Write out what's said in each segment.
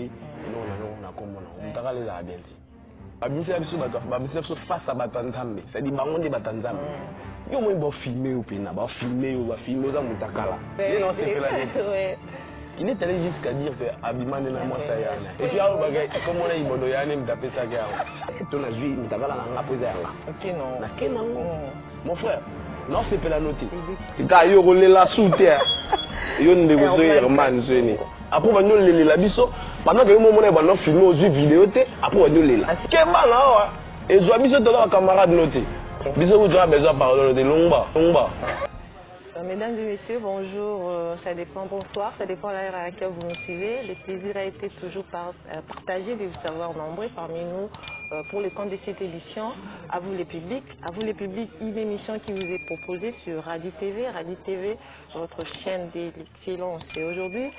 et non on a comme on t'a les a bien dit abimisa biso bato babimisa biso face à batanzambe c'est dit bango ndi batanzambe yo mo bo filmer ou pena ba filmer za mutakala non c'est que la il est allé jusqu'à dire que abimane na moi ça yana et puis alors bagay comme on a ibodo yana m'taper ça gars ton a vu mutakala na poser là ok non na kena mon frère non c'est pas la noter c'est ta yo roler la sous terre yo ndeko zo man zeni après on va nous la biso pendant que moi on va filmer aux vidéos té après on va nous la kema là et zo biso to la camarade noté biso vous avez besoin parler de longba. Mesdames et messieurs, bonjour, ça dépend, bonsoir, ça dépend de l'heure à laquelle vous nous suivez. Le plaisir a été toujours partagé de vous savoir nombreux parmi nous pour le compte de cette édition. À vous les publics, une émission qui vous est proposée sur Radio TV, votre chaîne d'excellence. Et aujourd'hui,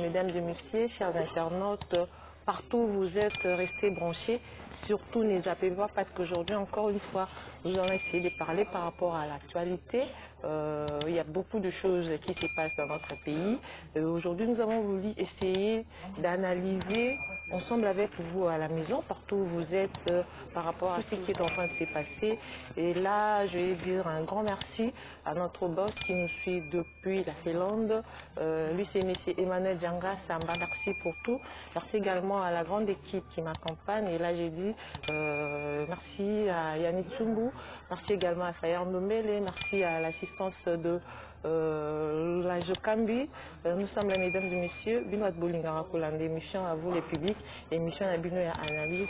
mesdames et messieurs, chers internautes, partout où vous êtes, restés branchés. Surtout, ne zappez pas parce qu'aujourd'hui, encore une fois, nous allons essayer de parler par rapport à l'actualité. Il y a beaucoup de choses qui se passent dans notre pays. Aujourd'hui, nous avons voulu essayer d'analyser ensemble avec vous à la maison, partout où vous êtes, par rapport à ce qui est en train de se passer. Et là, je vais dire un grand merci à notre boss qui nous suit depuis la Finlande. Lui, c'est M. Emmanuel Djanga Samba. Merci pour tout. Merci également à la grande équipe qui m'accompagne. Et là, j'ai dit merci à Yannick Tsumbu. Merci également à Sayar Nomele. Merci à l'assistance de la Jokambi. Nous sommes là, mesdames et messieurs. Binoît Bolingara pour l'émission à vous les publics. Émission à Binoît Analyse.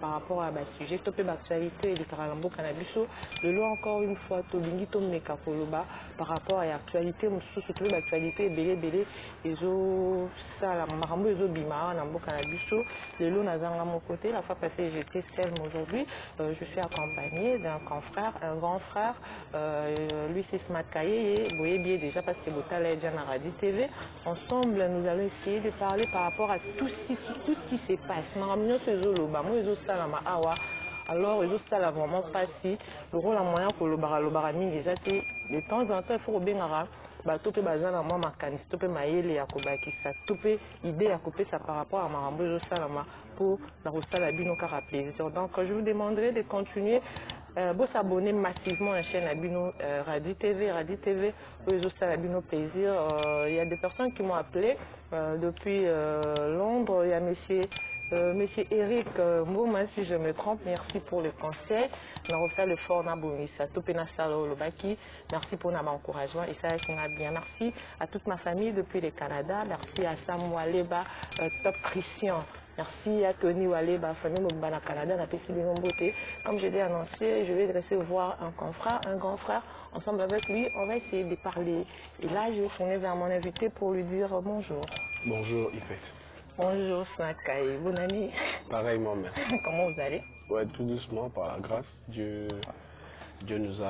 Par rapport à ce sujet. Topé d'actualité et de Karalambo Canabiso. De l'eau encore une fois. Tolingi Tomeka Koloba. Par rapport à l'actualité. Surtout l'actualité. Belé. Ezo Sala Marambo Ezo Bima. Nambo Canabiso. De l'eau Nazanga mon côté. La fois passée, j'étais seule. Aujourd'hui, je suis accompagnée d'un confrère, un grand frère. Lui, c'est Smart Kaye. Vous voyez bien déjà parce que Botala est déjà dans Radio TV. Ensemble, nous allons essayer de parler par rapport à tout ce qui se passe. Alors, les autres, ça vraiment pas si. Le rôle à moyen pour le barami, déjà, de temps en temps, il faut bien topé bazana moi makanisi topé mayele ya kobakisa topé idée ya couper ça par rapport à marambo zo salama pour la rosala bino kara plaisir. Donc je vous demanderai de continuer vous s'abonner massivement à la chaîne Abino Radio TV zo sala bino plaisir. Il y a des personnes qui m'ont appelé depuis Londres. Il y a monsieur Eric Mouma, si je me trompe, merci pour le conseil. Merci pour l'encouragement et ça bien. Merci à toute ma famille depuis le Canada. Merci à Sam Waleba, Top Christian. Merci à Tony Waleba, famille Mobana Canada, la PC de Beauté. Comme je l'ai annoncé, je vais recevoir un confrère, un grand frère. Ensemble avec lui, on va essayer de parler. Et là, je vais tourner vers mon invité pour lui dire bonjour. Bonjour, Yves. Bonjour, Snakaï. Bonne année. Pareillement, merci. Comment vous allez? Ouais, tout doucement, par la grâce. Dieu nous a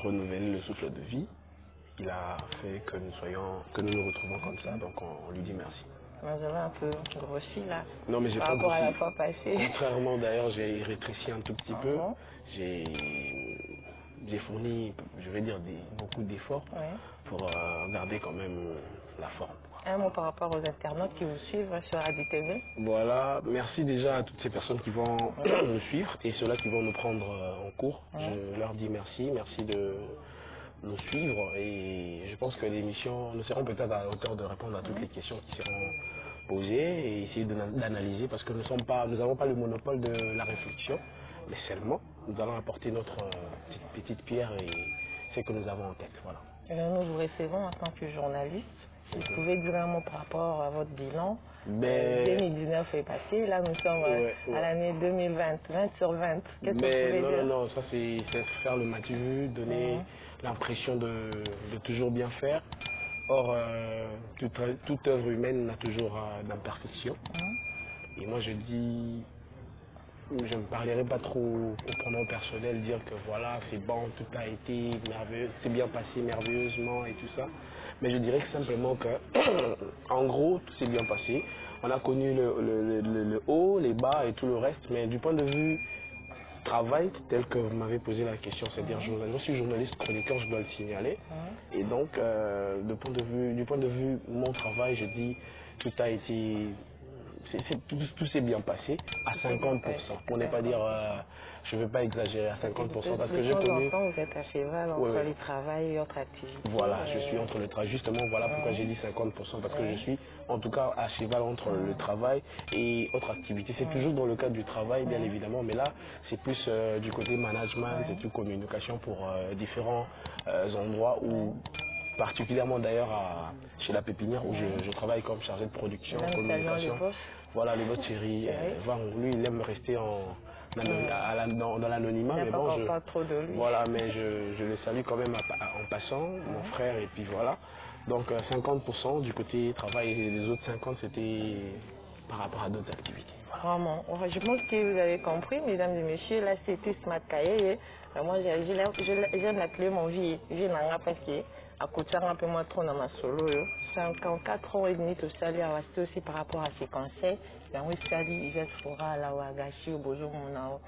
renouvelé le souffle de vie. Il a fait que nous nous retrouvons comme ça, donc on lui dit merci. Vous avez un peu grossi là. Non, mais j'ai pas grossi. Par rapport à la fois passée. Contrairement d'ailleurs, j'ai rétréci un tout petit peu. J'ai fourni, je vais dire, beaucoup d'efforts pour garder quand même la forme. Un mot par rapport aux internautes qui vous suivent sur Radio TV. Voilà, merci déjà à toutes ces personnes qui vont nous suivre et ceux-là qui vont nous prendre en cours. Je leur dis merci de nous suivre et je pense que l'émission, nous serons peut-être à la hauteur de répondre à toutes les questions qui seront posées et essayer d'analyser parce que nous n'avons pas le monopole de la réflexion, mais seulement nous allons apporter notre petite pierre et ce que nous avons en tête. Voilà. Nous vous recevons en tant que journaliste. Si vous pouvez dire un mot par rapport à votre bilan, 2019 est passé, là nous sommes à l'année 2020, 20 sur 20. Qu'est-ce que vous pouvez dire? Non, ça c'est faire le match-vu, donner l'impression de toujours bien faire. Or, toute œuvre humaine a toujours d'imperfection. Et moi je dis, je ne parlerai pas trop au pronom personnel, dire que voilà, c'est bon, tout a été merveilleux, c'est bien passé merveilleusement et tout ça. Mais je dirais que simplement que, en gros, tout s'est bien passé. On a connu le haut, les bas et tout le reste, mais du point de vue travail, tel que vous m'avez posé la question, c'est-à-dire je suis journaliste chroniqueur, je dois le signaler. Et donc, du point de vue mon travail, je dis tout a été tout s'est bien passé à 50%. Pour ne pas dire, je ne veux pas exagérer à 50% parce que j'ai connu... Vous êtes à cheval entre le travail et autres activités. Voilà, je suis entre le travail. Justement, voilà pourquoi j'ai dit 50% parce que je suis en tout cas à cheval entre le travail et autres activités. C'est toujours dans le cadre du travail, bien évidemment, mais là, c'est plus du côté management et toute communication pour différents endroits où... particulièrement d'ailleurs chez la pépinière où je travaille comme chargé de production, communication. Voilà, le boss chéri, lui il aime rester dans l'anonymat, mais bon, pas trop de lui. Voilà, mais je le salue quand même en passant, mon frère, et puis voilà. Donc 50% du côté travail et les autres 50% c'était par rapport à d'autres activités. Vraiment, je pense que vous avez compris, mesdames et messieurs, là c'était Smart Kaye. Moi j'aime l'appeler mon vie parce que à côté un peu moins trop dans ma solo 54 ans et demi tout ça lui a resté aussi par rapport à ses conseils là oui ça dit il sera là à gâcher au besoin mon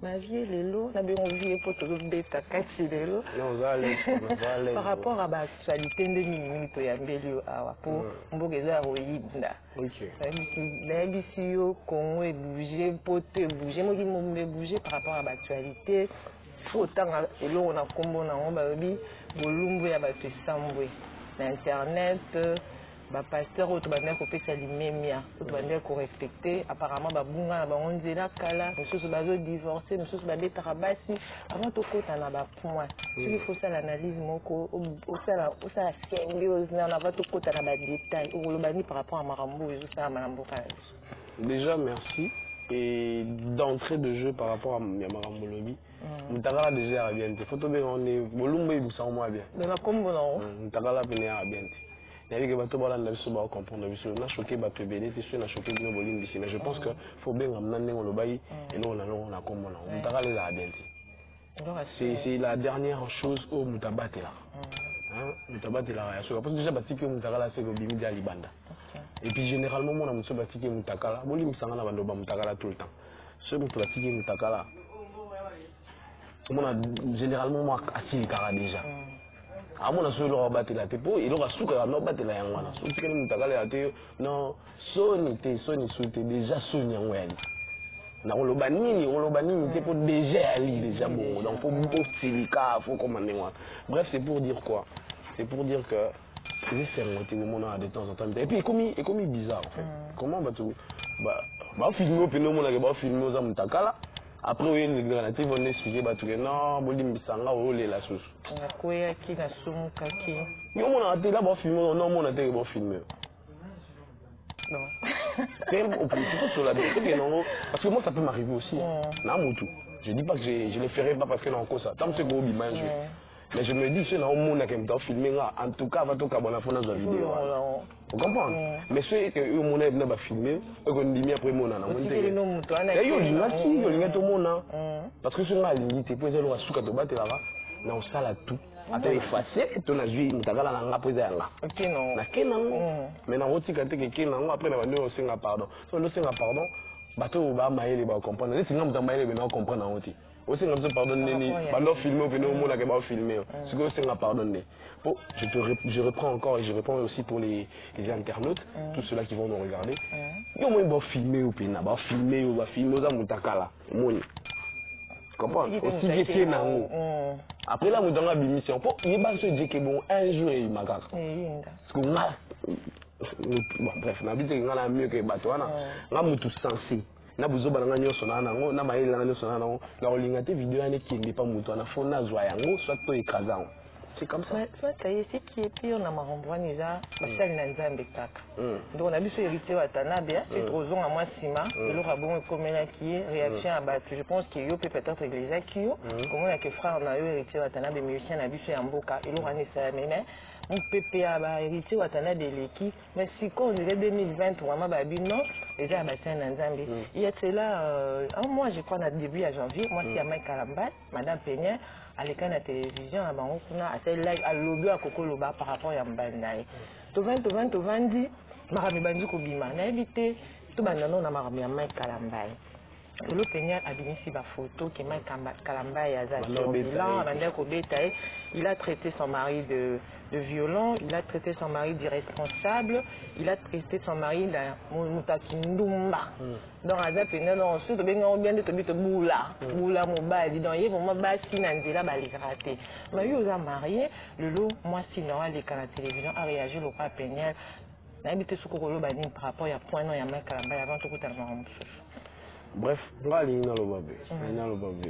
ma vie les lots n'a bien envie pour tout le bêta quatre les lots par rapport à la actualité de minutes ya mbelio awa pour mbogeza royinda la bisi au Congo et bouger poter bouger moi qui me bouger par rapport à l'actualité autant et là on a combo na on ba bi bolumbu ya bato sambwe na internet ba pasteur auto banda ko pesa limemia auto banda ko respecter apparemment ba bunga na bango nzela kala mosusu bazo divorcer mosusu ba betaka basi avant to kota na ba point il faut ça l'analyse moko au ça symbiose na avant to kota na ba détail au lobani par rapport à marambo et ça marambo kala. Déjà merci. Et d'entrée de jeu par rapport à Yamarambo Lobby, Mutagala déjà bien. Photo bien on est Bolumbo et Boussa moi bien. De la combo non. Mutagala venir à bien. Il y a des bateaux balans dans le sous-bas comprendre. On a choqué bateau BD, c'est sûr on a choqué nos volumes ici. Mais je pense que faut bien ramener on le bail et nous on a combo là. Mutagala les a bien. C'est la dernière chose où Mutabate là. Mutabate là. Parce que déjà bâti que Mutagala c'est le bimi de Alibanda. Et puis généralement, on a un petit peu de mutakala. Bon, il me semble qu'on a un mutakala tout le temps. Ce petit peu de mutakala. On a généralement moi assis les caras déjà. À mon avis, on a battu la tête. Il aura su qu'on a battu la yangoana. Si tu veux mutakala, non, Sony souhaité déjà Sony en web. On le banni, c'est pour déjà aller déjà bon. Donc faut silica, faut commander moi. Bref, c'est pour dire quoi? C'est pour dire que c'est un de temps en temps. Et puis, il est bizarre en fait. Comment bah filmer au pénomène, on a filmé aux Amutakala. Après, oui, les granatives vont expliquer que non, Bolim Bissanga, ou les la sauce. On a qui n'a somme kaki. On a été là pour filmer, non, on a été pour filmer. Non. Parce que moi, ça peut m'arriver aussi. Je dis pas que je le ferai pas parce que non, ça. Tant que c'est gros, mais je me dis, c'est là où on a filmé, en tout cas, va tout cas, on a fait une vidéo. Vous comprenez? Mais ceux qui ont filmé, ils ont dit après mon an. Parce que ce là, c'est pour ça que tu vas te battre là, on s'ala tout. Attends, effacer, tu as vu, tu as la langue après là. Ok, non. Mais dans votre cas, tu as après, on a aussi un pardon. Si on a un pardon, bateau va mailler les comprendre. Si on a mailler les comprendre en haut. Aussi, on se pardonne, pendant filmer, on a filmé. C'est que c'est un pardonner. Bon, je reprends encore et je réponds aussi pour les internautes, tous ceux-là qui vont nous regarder. Yo moi va filmer au pena, va filmer aux mutakala. Moi. Comprends? Aussi j'ai na ngo. Après là mutanga bimission. Po il va se dire que bon un jour il m'a gagné. Parce que bon bref, na bité ngala mieux que batwana. Nga mutu sensé. Na buzo balanga nyoso na nango na maile na nyoso na nango la olinga te vidéo ane qui n'est pas mutu na fona zwa yango soit to écrasant. C'est comme ça. Soit tu as ici qui est pire, on a marombois déjà, Michel Nanzambe Kaka. Donc on a vu ce héritier Watanabe, c'est trop long à moi Sima, le rabon est comme là qui est réaction à battre. Je pense qu'il y a peut-être les acquis. Comment il y a que frère on a eu héritier Watanabe, mais aussi on a vu ce Amboka, il aura nécessaire mais mon PPA a héritier Watanabe de l'équipe, mais si quand on dirait 2023, ma babi non, déjà abattu Nanzambe. Il y a cela, un mois je crois, au début à janvier, moi c'est à Mike Kalamba, Madame Peña. À l'écran de la télévision, à l'objet à Coco Loba par rapport à Mbandaï. Tu vas dire, Marami Bandi Kobima, n'a évité, tout le monde a Marami à Mike Kalambaï. Le Peignard a donné ici ma photo qui est Mike Kalambaï à Zaki. Il a traité son mari de violon, il a traité son mari d'irresponsable, il a traité son mari d'Mutakindumba. Donc, à Zapena, on se dit que Boula, Boula Mouba, dit donc, il faut me si Nandela Baligrate. Mais il a marié, le loup, moi, sinon, à l'écran de la télévision, a réagi au pas péniel. N'habitez ce que vous avez dit par rapport à point, il y a un mec à la avant tout tellement. Bref, là, il y a le babé. Il y a le babé.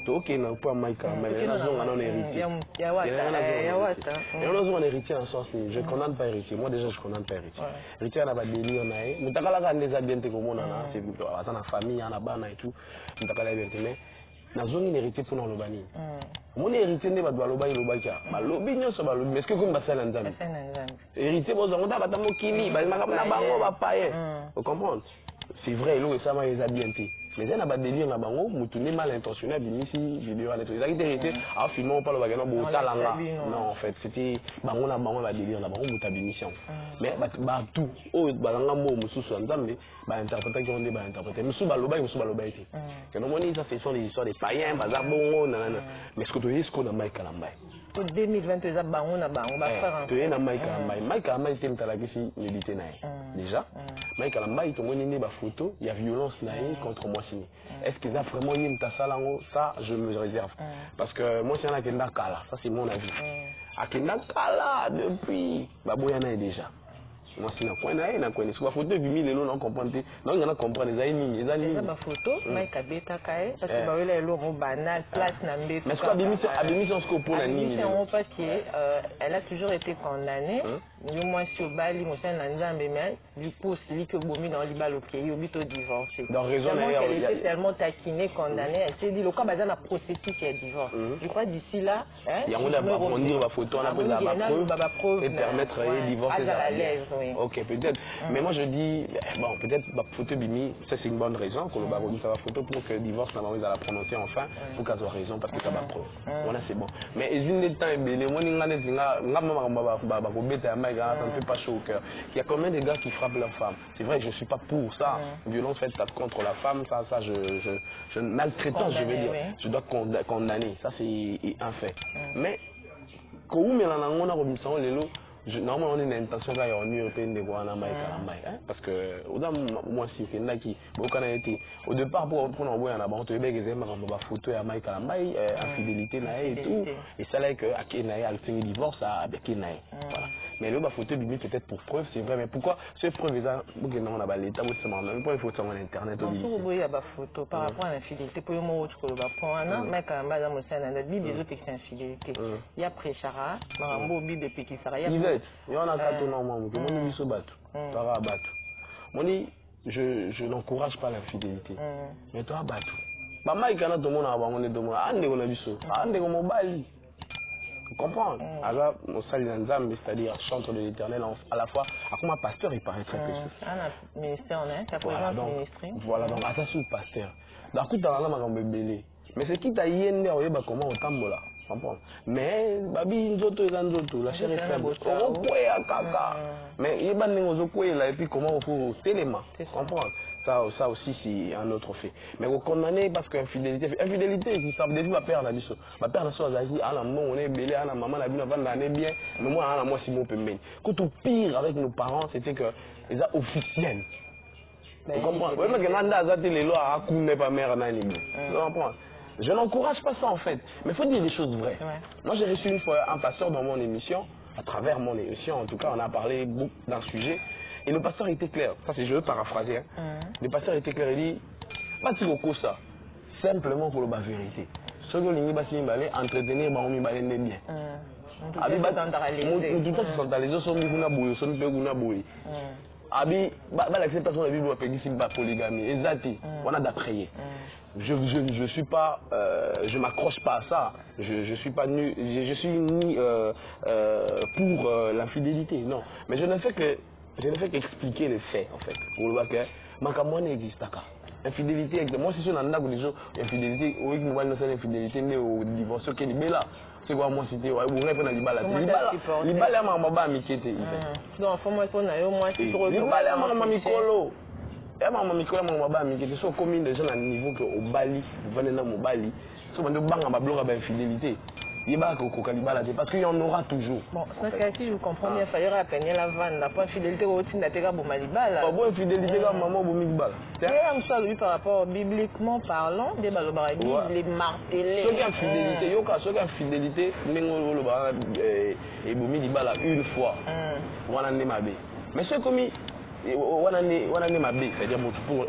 Ok, non, pas Mike, mais il y a un héritier. Il y a un héritier en sens où je ne condamne pas héritier. Moi, déjà, je ne condamne pas héritier. Héritier, il y a des délires. Il y a des habiletés comme on a. C'est dans la famille, il y a des bannes et tout. Il y a des habiletés. Mais il y a un héritier pour le bani. Mon héritier n'est pas de l'obani, l'obani, mais est-ce que vous avez un zami? Héritier, vous avez un kili, vous comprenez? C'est vrai, il y a des habiletés. Mais il y a des délires là-bas, vous êtes mal intentionné, ici, vidéo, les trucs. Il y a des héritiers, à filmer, on parle de la non, en fait, c'était un délire là-bas, on a mission. Mais tout, oh, interprétation on dit interpréter mais sous baloba que normalement ça c'est des histoires des païens bazar bongo mais ce que tu dis ce qu'on a Mike Kalambai en 2022 ça bango na bango ba faire tu es na Mike Kalambai tem tala kisi milité na déjà Mike Kalambai to moni ba photo il y a violence na contre moi signé est-ce que ça vraiment yim ta salango ça je me réserve parce que moi c'est un kenda kala ça c'est mon avis akenda kala depuis baboya na déjà moi c'est un point là na connaît soit photo 8000 lelo non comprendre non on a comprendre les lignes ma photo Mike Kabeta kai parce que ba wela lelo mo banal place na mbeto mais quoi abémission ce pour la ligne parce que elle a toujours été condamnée du moins sur bali mo sen na nzambe mais du coup celui que bomi dans libalo pays obito divorcer donc raison elle était tellement taquinée condamnée elle s'est dit le cas bazana processus qui est divorce je crois d'ici là il y a on a approfondir la photo on a pris la preuve et permettre de divorcer à l'aise. Ok, peut-être. Mais moi je dis, bon, peut-être la photo Bimi, ça c'est une bonne raison, qu'on va redire la photo pour que le divorce, la maman va la prononcer enfin, pour qu'elle soit raison, parce que ça va preuve. Voilà, c'est bon. Mais il y a des temps, il y pas chaud au cœur. Il y a combien de gars qui frappent leur femme? C'est vrai, je ne suis pas pour ça. Violence faite contre la femme, ça, je maltraitance, je veux dire. Je dois condamner. Ça, c'est un fait. Mais, quand on a normalement, on a une intention qu'il y a une européenne de voir parce que moi, si au départ, pour envoyer un abandon, il y a des photos à Mike Kalambai, infidélité et tout. Et ça, là, que a divorce avec Kenaï. Voilà. Mais là, la photo peut-être pour preuve, c'est vrai. Mais pourquoi ces preuves, l'État, pourquoi il faut sur Internet? Il y a des photos par rapport à l'infidélité. Pour le moment, tu peux le Mike Kalambai, il y a des autres qui infidélité. Il y a Préchara, Marambo, Bibi, Pékisara. Il y en a quatre normalement, je n'encourage pas l'infidélité. Mais toi, Batou. Maman, il y a tout le monde à Bali. Vous comprenez? Alors, c'est-à-dire chantre de l'Éternel à la fois. Comme un pasteur, il paraît très précieux. Voilà, donc, attention au pasteur. Mais c'est qui t'a yéné, comment on tambola. Mais babi nzoto eza nzoto la chair est faible okoya kaka mais yebane ozokoyela et puis comment il faut téléma comprendre ça aussi c'est un autre fait mais vous condamnez parce que infidélité si ça depuis ma père na biso azali ala mon on est belé ala maman la bino vanda ne bien mais moi si mon pembeni quand au pire avec nos parents c'était que les officiels vous comprenez ouais mais que nanda azati les lois a couné pas mère na ni vous comprenez. Je n'encourage pas ça en fait, mais il faut dire des choses vraies. Moi j'ai reçu une fois un pasteur dans mon émission, à travers mon émission en tout cas, on a parlé beaucoup d'un sujet, et le pasteur était clair, ça c'est je veux paraphraser, le pasteur était clair, il dit, pas de ça, simplement pour la vérité. Ce que l'on va entretenir, on va bien. Abi, l'acceptation de la Bible doit payer la polygamie. Exactement. On a d'après. Je suis pas, je m'accroche pas à ça. Je suis pas nu, je suis ni pour l'infidélité, non. Mais je ne fais qu'expliquer les faits en fait. Pour le voir que Makamon n'existe pas. Infidélité, moi si je suis dans le déjà infidélité, oui, nous voyons cette infidélité mais au divorce qui est là. C'est quoi moi c'était ouais vous répondez les balles à maman mikete non faut moi pour na yo moi c'est trop les balles à maman mikolo et maman mikolo maman mikete so combien de gens à niveau que au Bali vous venez dans mon Bali so bande banga ba bloquer ba infidélité il y a parce qu'il y en aura toujours. Bon, si je comprends bien, il fallait appeler la vanne, la point fidélité au team d'Atega Boumalibala. Pas bon fidélité comme maman Boumibala. C'est par rapport bibliquement parlant, des balobarabi, les martelés. Ceux qui ont fidélité, et Boumibala une fois, on a né. Mais ceux commis, on a né c'est-à-dire pour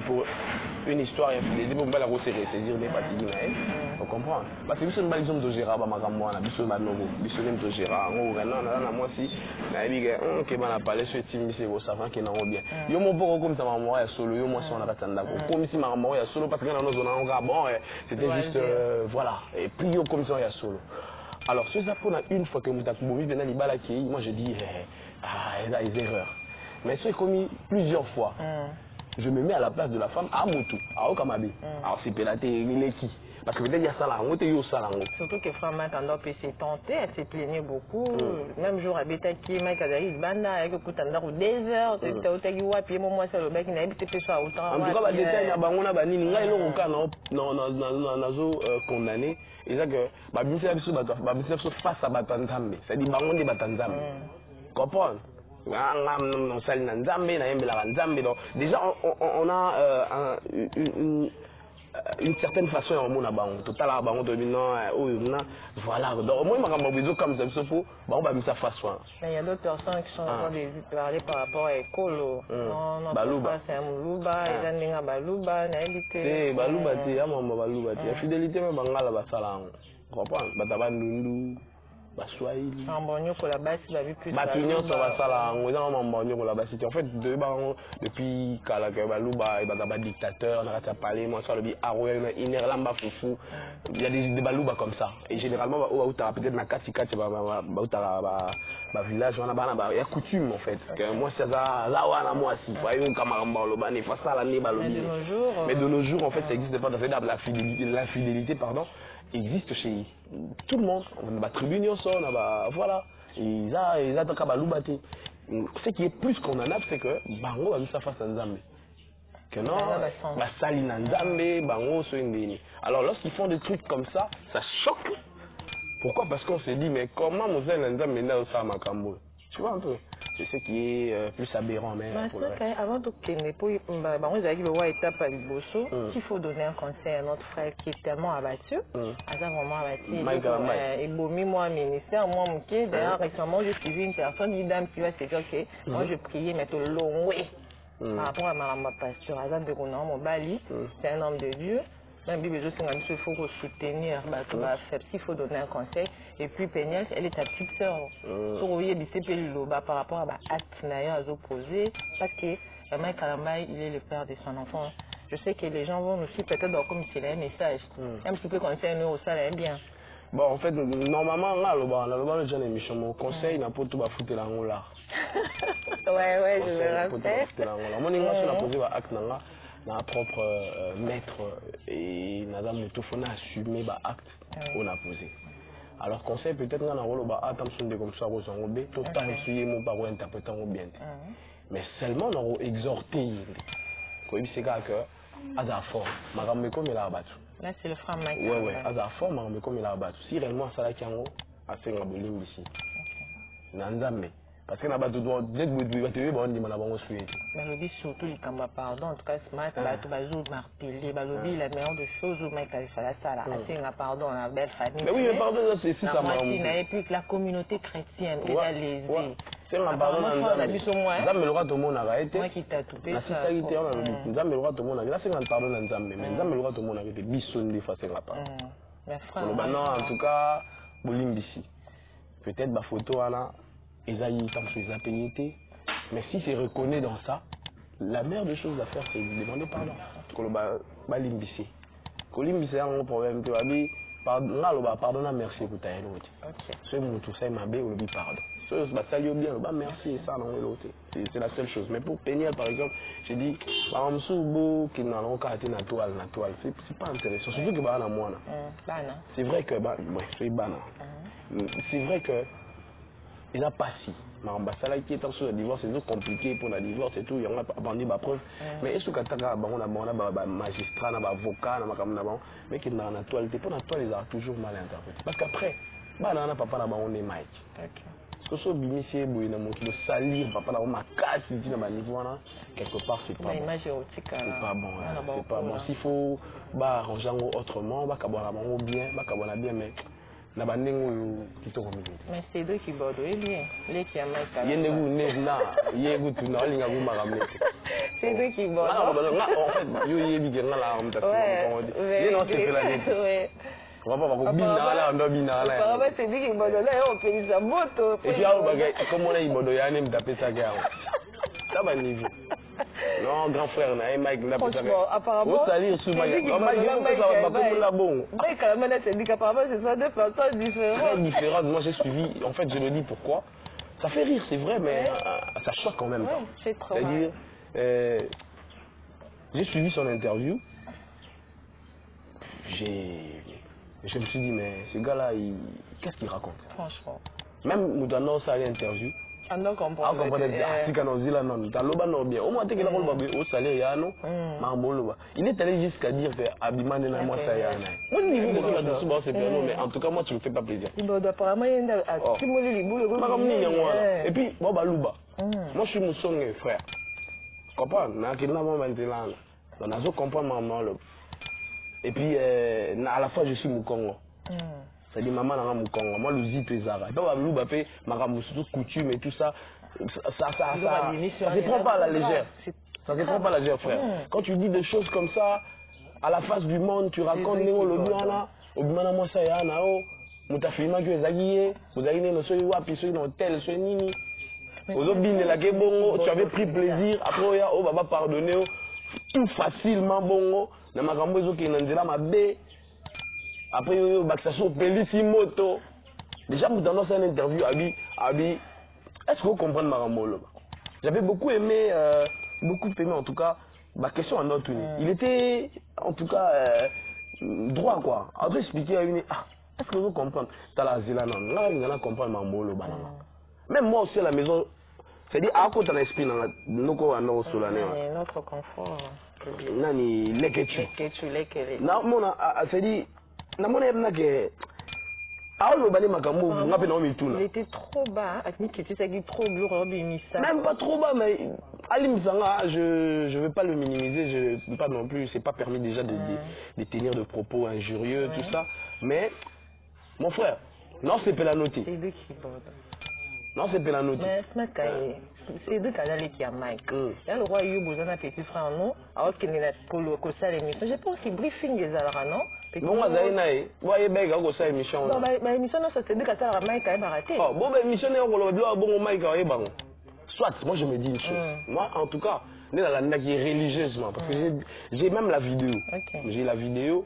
une histoire infidélité, pour la saisir des bâtiments. Vous comprenez? Parce que si on a l'exemple de Gérard, on a l'exemple de Gérard, on a moi aussi, on a parlé sur le team, c'est vos savants qui n'ont bien. Yo mon beau comme ça, maman est solo, yo moi on a ratanda. Comme si maman est solo parce que dans nos zones bon, c'était juste voilà. Et puis yo comme ça est solo. Alors ce ça pour une fois que nous avons commis venant libala qui, moi je dis il y a des erreurs. Mais c'est commis plusieurs fois. Je me mets à la place de la femme à Motu, à Okamabe. Alors c'est pélaté, il est qui? Parce que peut-être il y a ça là, on était au salango. Surtout que femme a tendance à se tenter, elle s'est plaignée beaucoup. Même jour à Betaki, Mike Azari, Banda, avec le Koutanda au désert, tu as aussi wapi, moi c'est le bec qui n'a pas été fait à autant. En tout cas, les détails, on a banni, il y a un cas condamné. Et ça que, face à Batanzambe, c'est-à-dire on est Batanzambe. Comprends? Déjà, on a une certaine façon à mon abandon. Total abandon dominant, voilà. Donc, moi, je me comme ça, on va mettre ça face. Mais il y a d'autres personnes qui sont en train de parler par rapport à Ekolo. Balouba. C'est un Moulouba, il y a un Balouba, c'est Balouba, il y a un Balouba. La fidélité, même Bangala, Basalang. Comprends? Batabandu. Baswahili. Batunion ça va ça là, on est en Basi. En fait, depuis Balouba et dictateur, on a parlé, moi ça le dit Arouel, Inerlamba Foufou. Il y a des Balouba comme ça. Et généralement, peut-être na Katika, village, il y a coutume en fait. Que moi c'est ça, là où on a moi si, voyons Kamaramba Lobani, face à l'année Balobi. Mais de nos jours, en fait, ça existe pas. L'infidélité, pardon, existe chez tout le monde. On a tribune, voilà. Ils ont Kabaloubaté. Ce qui est plus condamnable, c'est que Bango a mis sa face à Nzambe. Que non, Basali Nzambe, Bango, alors lorsqu'ils font des trucs comme ça choque. Pourquoi? Parce qu'on se dit, mais comment Moussa Nzambe est là au Makambo? Tu vois un peu? C'est ce qui est plus aberrant. Mais avant de tenir, il faut donner un conseil à notre frère qui est tellement abattu. Et Bomi, moi, ministère, moi, d'ailleurs, récemment, j'ai suivi une personne, une dame qui va se dire que moi, je priais, mais tout long, oui. Par rapport à ma pasteur, Azam de Gounan, mon Bali, c'est un homme de Dieu. Même Bible, il faut soutenir, il faut donner un conseil. Et puis, Péniel, elle est ta petite sœur. Par rapport à l'acte opposé, parce que Mike Kalamba, il est le père de son enfant. Je sais que les gens vont nous suivre peut-être comme s'il y a un message. Un petit peu conseil, nous, ça va bien. Bon, en fait, normalement, là, j'ai une émission. Mon conseil, n'a pas tout foutre là. Ouais, je le respecte. Mon émission, la posé acte na propre maître et Nadam Mutofona a assumé l'acte qu'on a posé. Alors conseil peut-être qu'on a rôle attention de comme ça aux enrobés, tout pas essayer mon parole interprétant bien. Mais seulement on a exhorté quoi c'est que Azafort, Marambe comme il a abattu. Là c'est le frère Mike. Ouais, Azafort Marambe comme il a abattu. Si réellement ça là qui en haut a fait un bolim ici. Nandame. Parce que n'a pas de droit d'être bouillé, on dit qu'on a bon souhaité. Mais le dit surtout les cambas pardon, en tout cas ce matin, bazou martelé, balobi la meilleure des choses au mec a fait la salle. Assez n'a pardon, la belle famille. Mais oui, mais pardon, c'est ça maman. Et puis la communauté chrétienne est à l'aise. C'est un pardon dans le roi tout le monde a arrêté. Moi qui t'a tout payé. La cité on a dit, Zam le roi tout le monde a dit, là c'est un pardon dans Zam, mais Zam le roi tout le monde a arrêté bisson des fois c'est la part. Non, en tout cas, Bolimbisi. Peut-être ma photo là. Esaïe, tant que les impénités. Mais si c'est reconnu dans ça, la meilleure des choses à faire, c'est de demander pardon. Kolimbisi. Kolimbisi a un problème. Tu vas dire, pardon, merci pour ta haine. C'est mon tout ça, m'a bien, on dit pardon. Ça lui bien, merci, ça, non, l'autre. C'est la seule chose. Mais pour Péniel, par exemple, j'ai dit, qui n'a pas été na toile, c'est pas intéressant. Surtout que bah, moi, c'est vrai que, c'est vrai que, il n'a pas si. Mais qui est en sur le divorce, c'est compliqué pour le divorce et tout. Il y a abandonné ma preuve. Mais est-ce que tu as un magistrat, un avocat, mais qui est dans la toile, pour la toile, ils ont toujours mal interprété. Parce qu'après, bana na papa na bango ne Mike. OK. Soso bimisi boy na mon kilo salir papa na ma casse dit na ba niveau là quelque part c'est pas bon. L'image érotique c'est pas bon. C'est pas bon. S'il faut ba arranger autrement, ba kabona bango bien, ba kabona bien mais na ba ndengo kitoko mingi. Mais c'est deux qui bordeaux et bien, les qui a Mike. Yende ku ne na, yego tu na linga ku makamne. C'est deux qui bordeaux. En fait, yo yebi ke ngala am ta. Ouais. Non, c'est fait la vie. Ouais. On va pas bina là, on doit bina là. Papa c'est dit qu'il bordeaux là, on fait sa moto. Et puis au bagay, comme on a ibodo ya ne m'taper ça gars. Ça va niveau. Non, grand frère, na Mike n'a pas ça. Apparemment. Au salir sous Mike. Mike ça va pas comme la bon. Mais quand même c'est dit qu'apparemment c'est ça deux personnes différentes. Très différentes. Moi j'ai suivi, en fait, je le dis pourquoi. Ça fait rire, c'est vrai, mais ça choque quand même. C'est trop. C'est-à-dire j'ai suivi son interview. Je me suis dit, mais ce gars-là, qu'est-ce qu'il raconte? Franchement. Même Moutano, ça a l'interview. On ne comprend pas. On comprend pas. Si on dit là, non, t'as l'oba non bien. Au moins, t'es qu'il a au salaire, y a non. Il est allé jusqu'à dire que Abima n'est pas moi, ça y a. Moi, je dis que la douce, c'est bien, mais en tout cas, moi, tu me fais pas plaisir. Il doit apparemment y avoir un stimuler les boules. Et puis, bon, bah, Louba. Moi, je suis mon son frère. Tu comprends? N'a qu'il n'a pas maintenant. On a besoin de comprendre maman. Et puis, à la fois, je suis Moukongo. C'est-à-dire, maman n'a pas Moukongo. Moi, le zip est Zara. Et puis, Louba, ma surtout coutume et tout ça. Ça ne se prend pas à la légère. Ça ne se prend pas à la légère, frère. Quand tu dis des choses comme ça, à la face du monde, tu racontes Néo Lobiana, Obimana Mosa Yanao, Moutafima Juezagye, Mouzagine no Soyi Wapi, Soyi no Tel, Soyi Nini. Ozobine la Gebongo, tu avais pris plaisir. Après, oh, Baba pardonner, tout facilement bongo. Na makambo ezoki na nzela mabe. Après, yo baksaso pelisi moto. Déjà, vous dans une interview, Abi, est-ce que vous comprenez makambo là? J'avais beaucoup aimé en tout cas, ma question en autre. Il était en tout cas droit quoi. Après expliquer à une, est-ce que vous comprenez? T'as la zéla non, là il y en a comprendre makambo là. Même moi aussi à la maison, c'est-à-dire à quoi t'as l'esprit dans notre anneau solennel. Notre confort. Nani leketu. Na mona c'est-à-dire na mona yebna ke il était trop bas, trop lourd, même pas trop bas, mais Ali Mzanga, je ne veux pas le minimiser, je ne veux pas non plus, c'est pas permis déjà de tenir de propos injurieux, tout ça. Mais, mon frère, non, c'est pas la noter. C'est lui qui borde. Non, c'est pas la noter. Mais c'est deux canaux qui a Mike. Il y a le roi Yobo, un petit frère, non, alors qu'il est pour le l'émission. Je pense qu'il briefing les Alara, non? Non, moi, j'ai voyez bien que ça émission. Non, mais émission, ça c'est deux canaux à Mike, il a raté. Oh, bon, mais émission, on va le bon Mike, soit, moi, je me dis une chose. Moi, en tout cas, on est dans la qui est religieusement, parce que j'ai même la vidéo. J'ai la vidéo.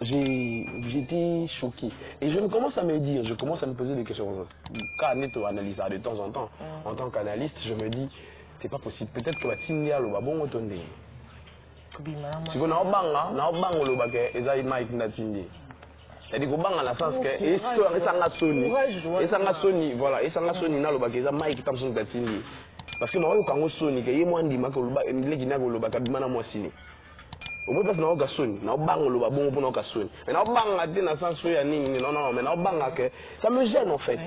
J'étais choqué. Et je commence à me dire, je commence à me poser des questions. Quand on analyse ça de temps en temps, en tant qu'analyste, je me dis, c'est pas possible. Peut-être que la Tindia, le bon retourner. Si vous n'avez pas le Mike Natindi. C'est-à-dire que dans le sens que, et ça n'a Sony, voilà, et ça n'a Sony, n'a le bac, et ça Mike Tamson Natindi. Parce que nous avons Sony, qui est moins dit, que le Guinée, le bac, à moi signé. Au moins parce que nous avons Sony, nous avons le bon pour nous Sony. Mais nous avons dans le sens que non, mais nous avons que ça me gêne en fait.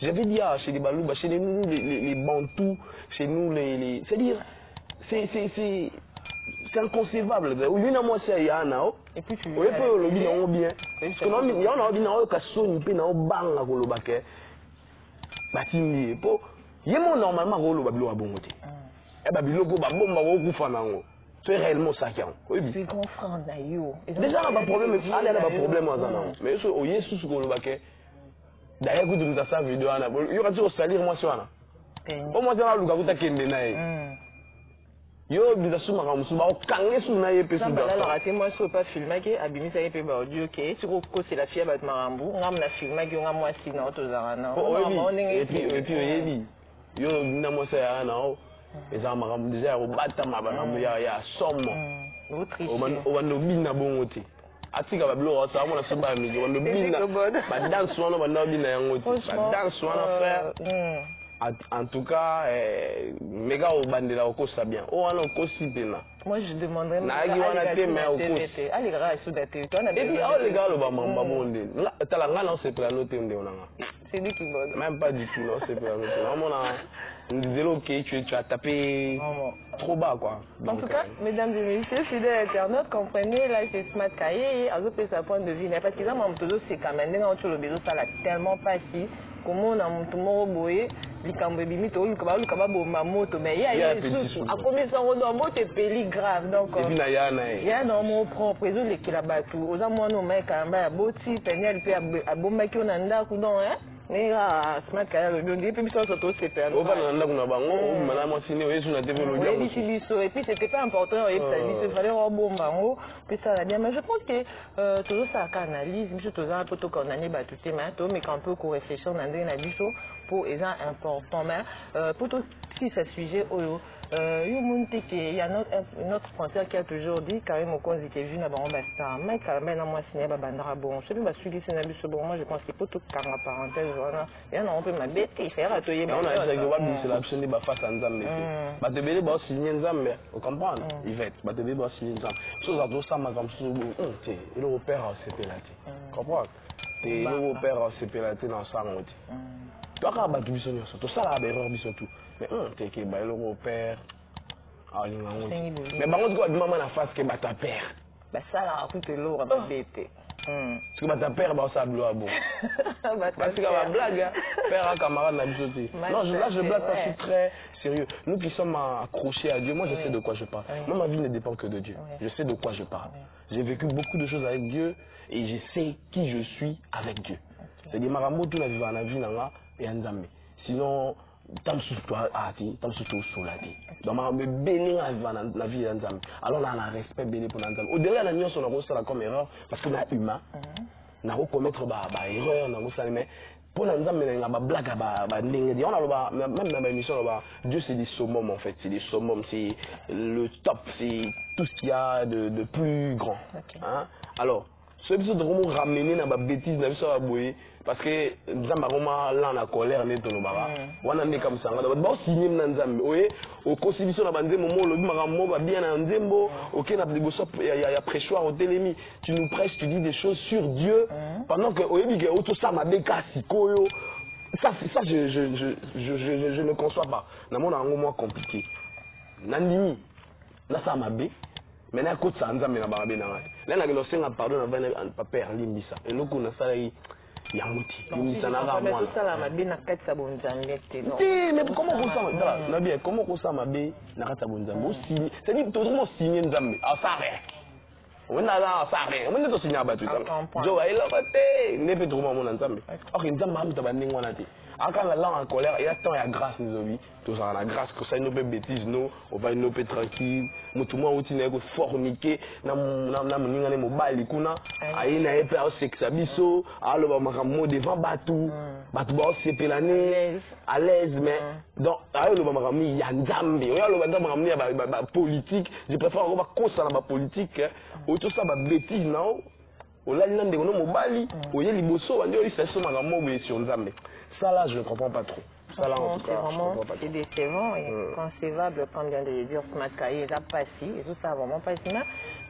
J'avais dit chez les Balouba, chez nous les Bantous, chez nous les, c'est-à-dire c'est inconcevable. Aujourd'hui moi c'est Yana. Et puis tu veux le bien bien. Parce que non, il y en a bien que Sony peut nous banga ko le bac. Batindi po yemo normalement ko le babilo abongote. Et babilo po babomba ko kufa nango. C'est réellement ça qui est. C'est grand frère d'ailleurs. Déjà, on a pas problème, allez, on a pas problème en ça. Mais au Yesu, ce qu'on le baquet. D'ailleurs, vous nous avez sa vidéo, il y aura toujours salir moi sur Anna. Au moins, on a le gars qui est né. Yo, vous avez souvent un musulman, quand est-ce que vous avez pu faire ça? Alors, moi, je ne peux pas filmer, que Abimi, ça y est, audio, ok. Si vous c'est la fille avec Marambou, on a filmé, on a moi, sinon, tout ça. Et puis, yo, vous avez moi, ça, et ça m'a déjà au bâtiment, il y a somme. On va nous bien bongoté. Atika bablo ça on a se ba mi on nous bien. Ba dance on va nous bien yangoté. Ba dance on a faire. En tout cas, mes gars au bandela au kosa bien. Oh, on a kosi pena. Moi, je demanderais. Na agi wana te mais au kosi. Ah, les gars, ils sont d'accord. Et puis, oh les gars, le bamba bonde. T'as la ngana c'est pour la noter on a. C'est lui qui bode. Même pas du tout, non, c'est pour la noter. On a disait ok, tu as tapé trop bas quoi. En tout cas, mesdames et messieurs, fidèles internautes, comprenez, là c'est Smart Kaye, à peu sa point de vue. Parce que là, mon toujours c'est quand même, dans le bureau, ça l'a tellement pas si. Comment on a mon tomorrow boy, likambe bimito, lukaba bo mamoto, mais il y a des choses. À combien ça on doit monter peli grave donc. Il y a dans mon propre réseau les kilabatu. Aux amours nos mecs à un boti, penyel puis à bon mec on a nda coudon hein. Mais Smart Kaye le bien puis ça surtout c'est perdu. Au bas dans nda kuna bango, madame Monsini oui sur la télé le bien. Et puis c'était pas important et puis il fallait bon bango puis ça la bien mais je pense que toujours ça analyse, mais toujours un peu qu'on a né battu mais qu'on peut réfléchir dans des nabiso pour les gens importants mais pour tout si ce sujet il y a notre français qui a toujours dit Karim Mokonzi qui est vu dans Basta mais Karim dans moi signé Bandara bon celui qui suivi c'est nabiso bon moi je pense qu'il faut tout car parenthèse voilà il y en a un peu ma bête il fait ratoyer on a dit que c'est l'option de face à Nzambe ba te bele ba signer Nzambe on comprend Yvette ba te bele ba signer Nzambe chose à tout ça ma comme ça il est au père c'est pélaté comprends et le père c'est pélaté dans ça on dit toi quand ba tu sonner ça tout ça la erreur biso tout mais t'es que ba le père ah li ngango mais ba ngoti ko maman na face que ba ta père ba ça la écoute l'eau ba bête parce que ta père ba ça bloa bon parce que la blague père un camarade na biso non là je blague pas, je suis très sérieux. Nous qui sommes accrochés à Dieu, moi je sais de quoi je parle. Moi ma vie ne dépend que de Dieu. Je sais de quoi je parle. J'ai vécu beaucoup de choses avec Dieu et je sais qui je suis avec Dieu. C'est-à-dire marambo tout la vie dans la vie nanga et Nzambe. Sinon tam sous toi tam sous toi sur la vie. Donc ma me bénir la vie Nzambe. Alors on a un respect béni pour Nzambe. Au-delà de la nuance on a reçu la comme erreur parce qu'on est humain. On a commettre ba erreur on a reçu mais pour nous, on a blague même dans l'émission, Dieu c'est des summums en fait, c'est des summums, c'est le top, c'est tout ce qu'il y a de plus grand. Hein? Alors, ce épisode de vraiment ramener dans la bêtise, parce que nous avons là la colère, on est comme ça. On va signer dans Nzambe. Au constitution na banze momo lobi makambo ba bien na nzembo, OK na liboso il y a prêchoir au télémi. Tu nous prêches, tu dis des choses sur Dieu pendant que oyebi ke auto ça ma beka sikoyo. Ça je ne conçois pas. Na mona ngo moi compliqué. Nandimi. Na ça ma bé. Mais na côté ça Nzambe na ba bé na. Là na ke senga pardon na bana papa Limbisa. Et loko na sala yi mais comment on sent comment on sent ma bé na kata bonzambo signé c'est-à-dire tout le monde signé Nzambe à ça rien on a là ça rien on est signé à battu jo il a voté ne peut trouver mon Nzambe or Nzambe am tabanding wana te aka là en colère il y a tant il y a grâce nous obi tout ça la grâce que ça nous peut bêtise nous on va nous peut tranquille mutu moi utine ko forniquer na muninga ne mobali kuna aina epe au sexe biso alo ba makambo devant batu ba sepelane à l'aise mais donc ayo ba makambo ya Nzambe oyo ba makambo ya ba politique je préfère ko ba kosa na ba politique auto ça ba bêtise non ola lande ko mobali oye liboso ba ndio isa so makambo be sur Nzambe. Ça là, je ne comprends pas trop. Ça là, en tout cas, c'est décevant et concevable, comme vient de le dire Smart Kaye, pas si, et tout ça, vraiment pas si.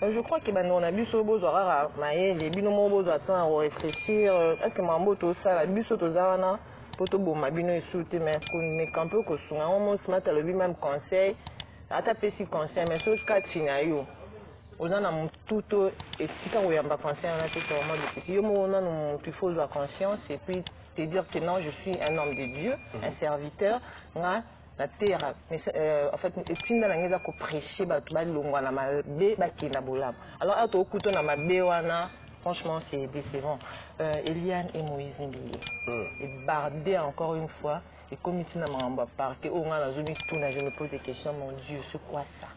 Je crois que on a bu sur beau zoara, les binomo beau attend à réfléchir. Est-ce que mon mot tout ça, la bus au zana, pour tout bon, ma bino est souté, mais qu'on peut que son moment Smart a le lui-même conseil, à taper si conseil, mais ce cas de on a tout et si quand on a pas conscience, on a tout vraiment difficile. On a il faut avoir conscience et puis te dire que non, je suis un homme de Dieu, un serviteur. La terre, en fait, c'est une langue qui prêcher, alors à tout coup, on a ma béwana. Franchement, c'est décevant. Eliane et Moïse Mbilé, et bardé encore une fois. Et comme ici, on m'a parlé, je me pose des questions, mon Dieu, c'est quoi ça?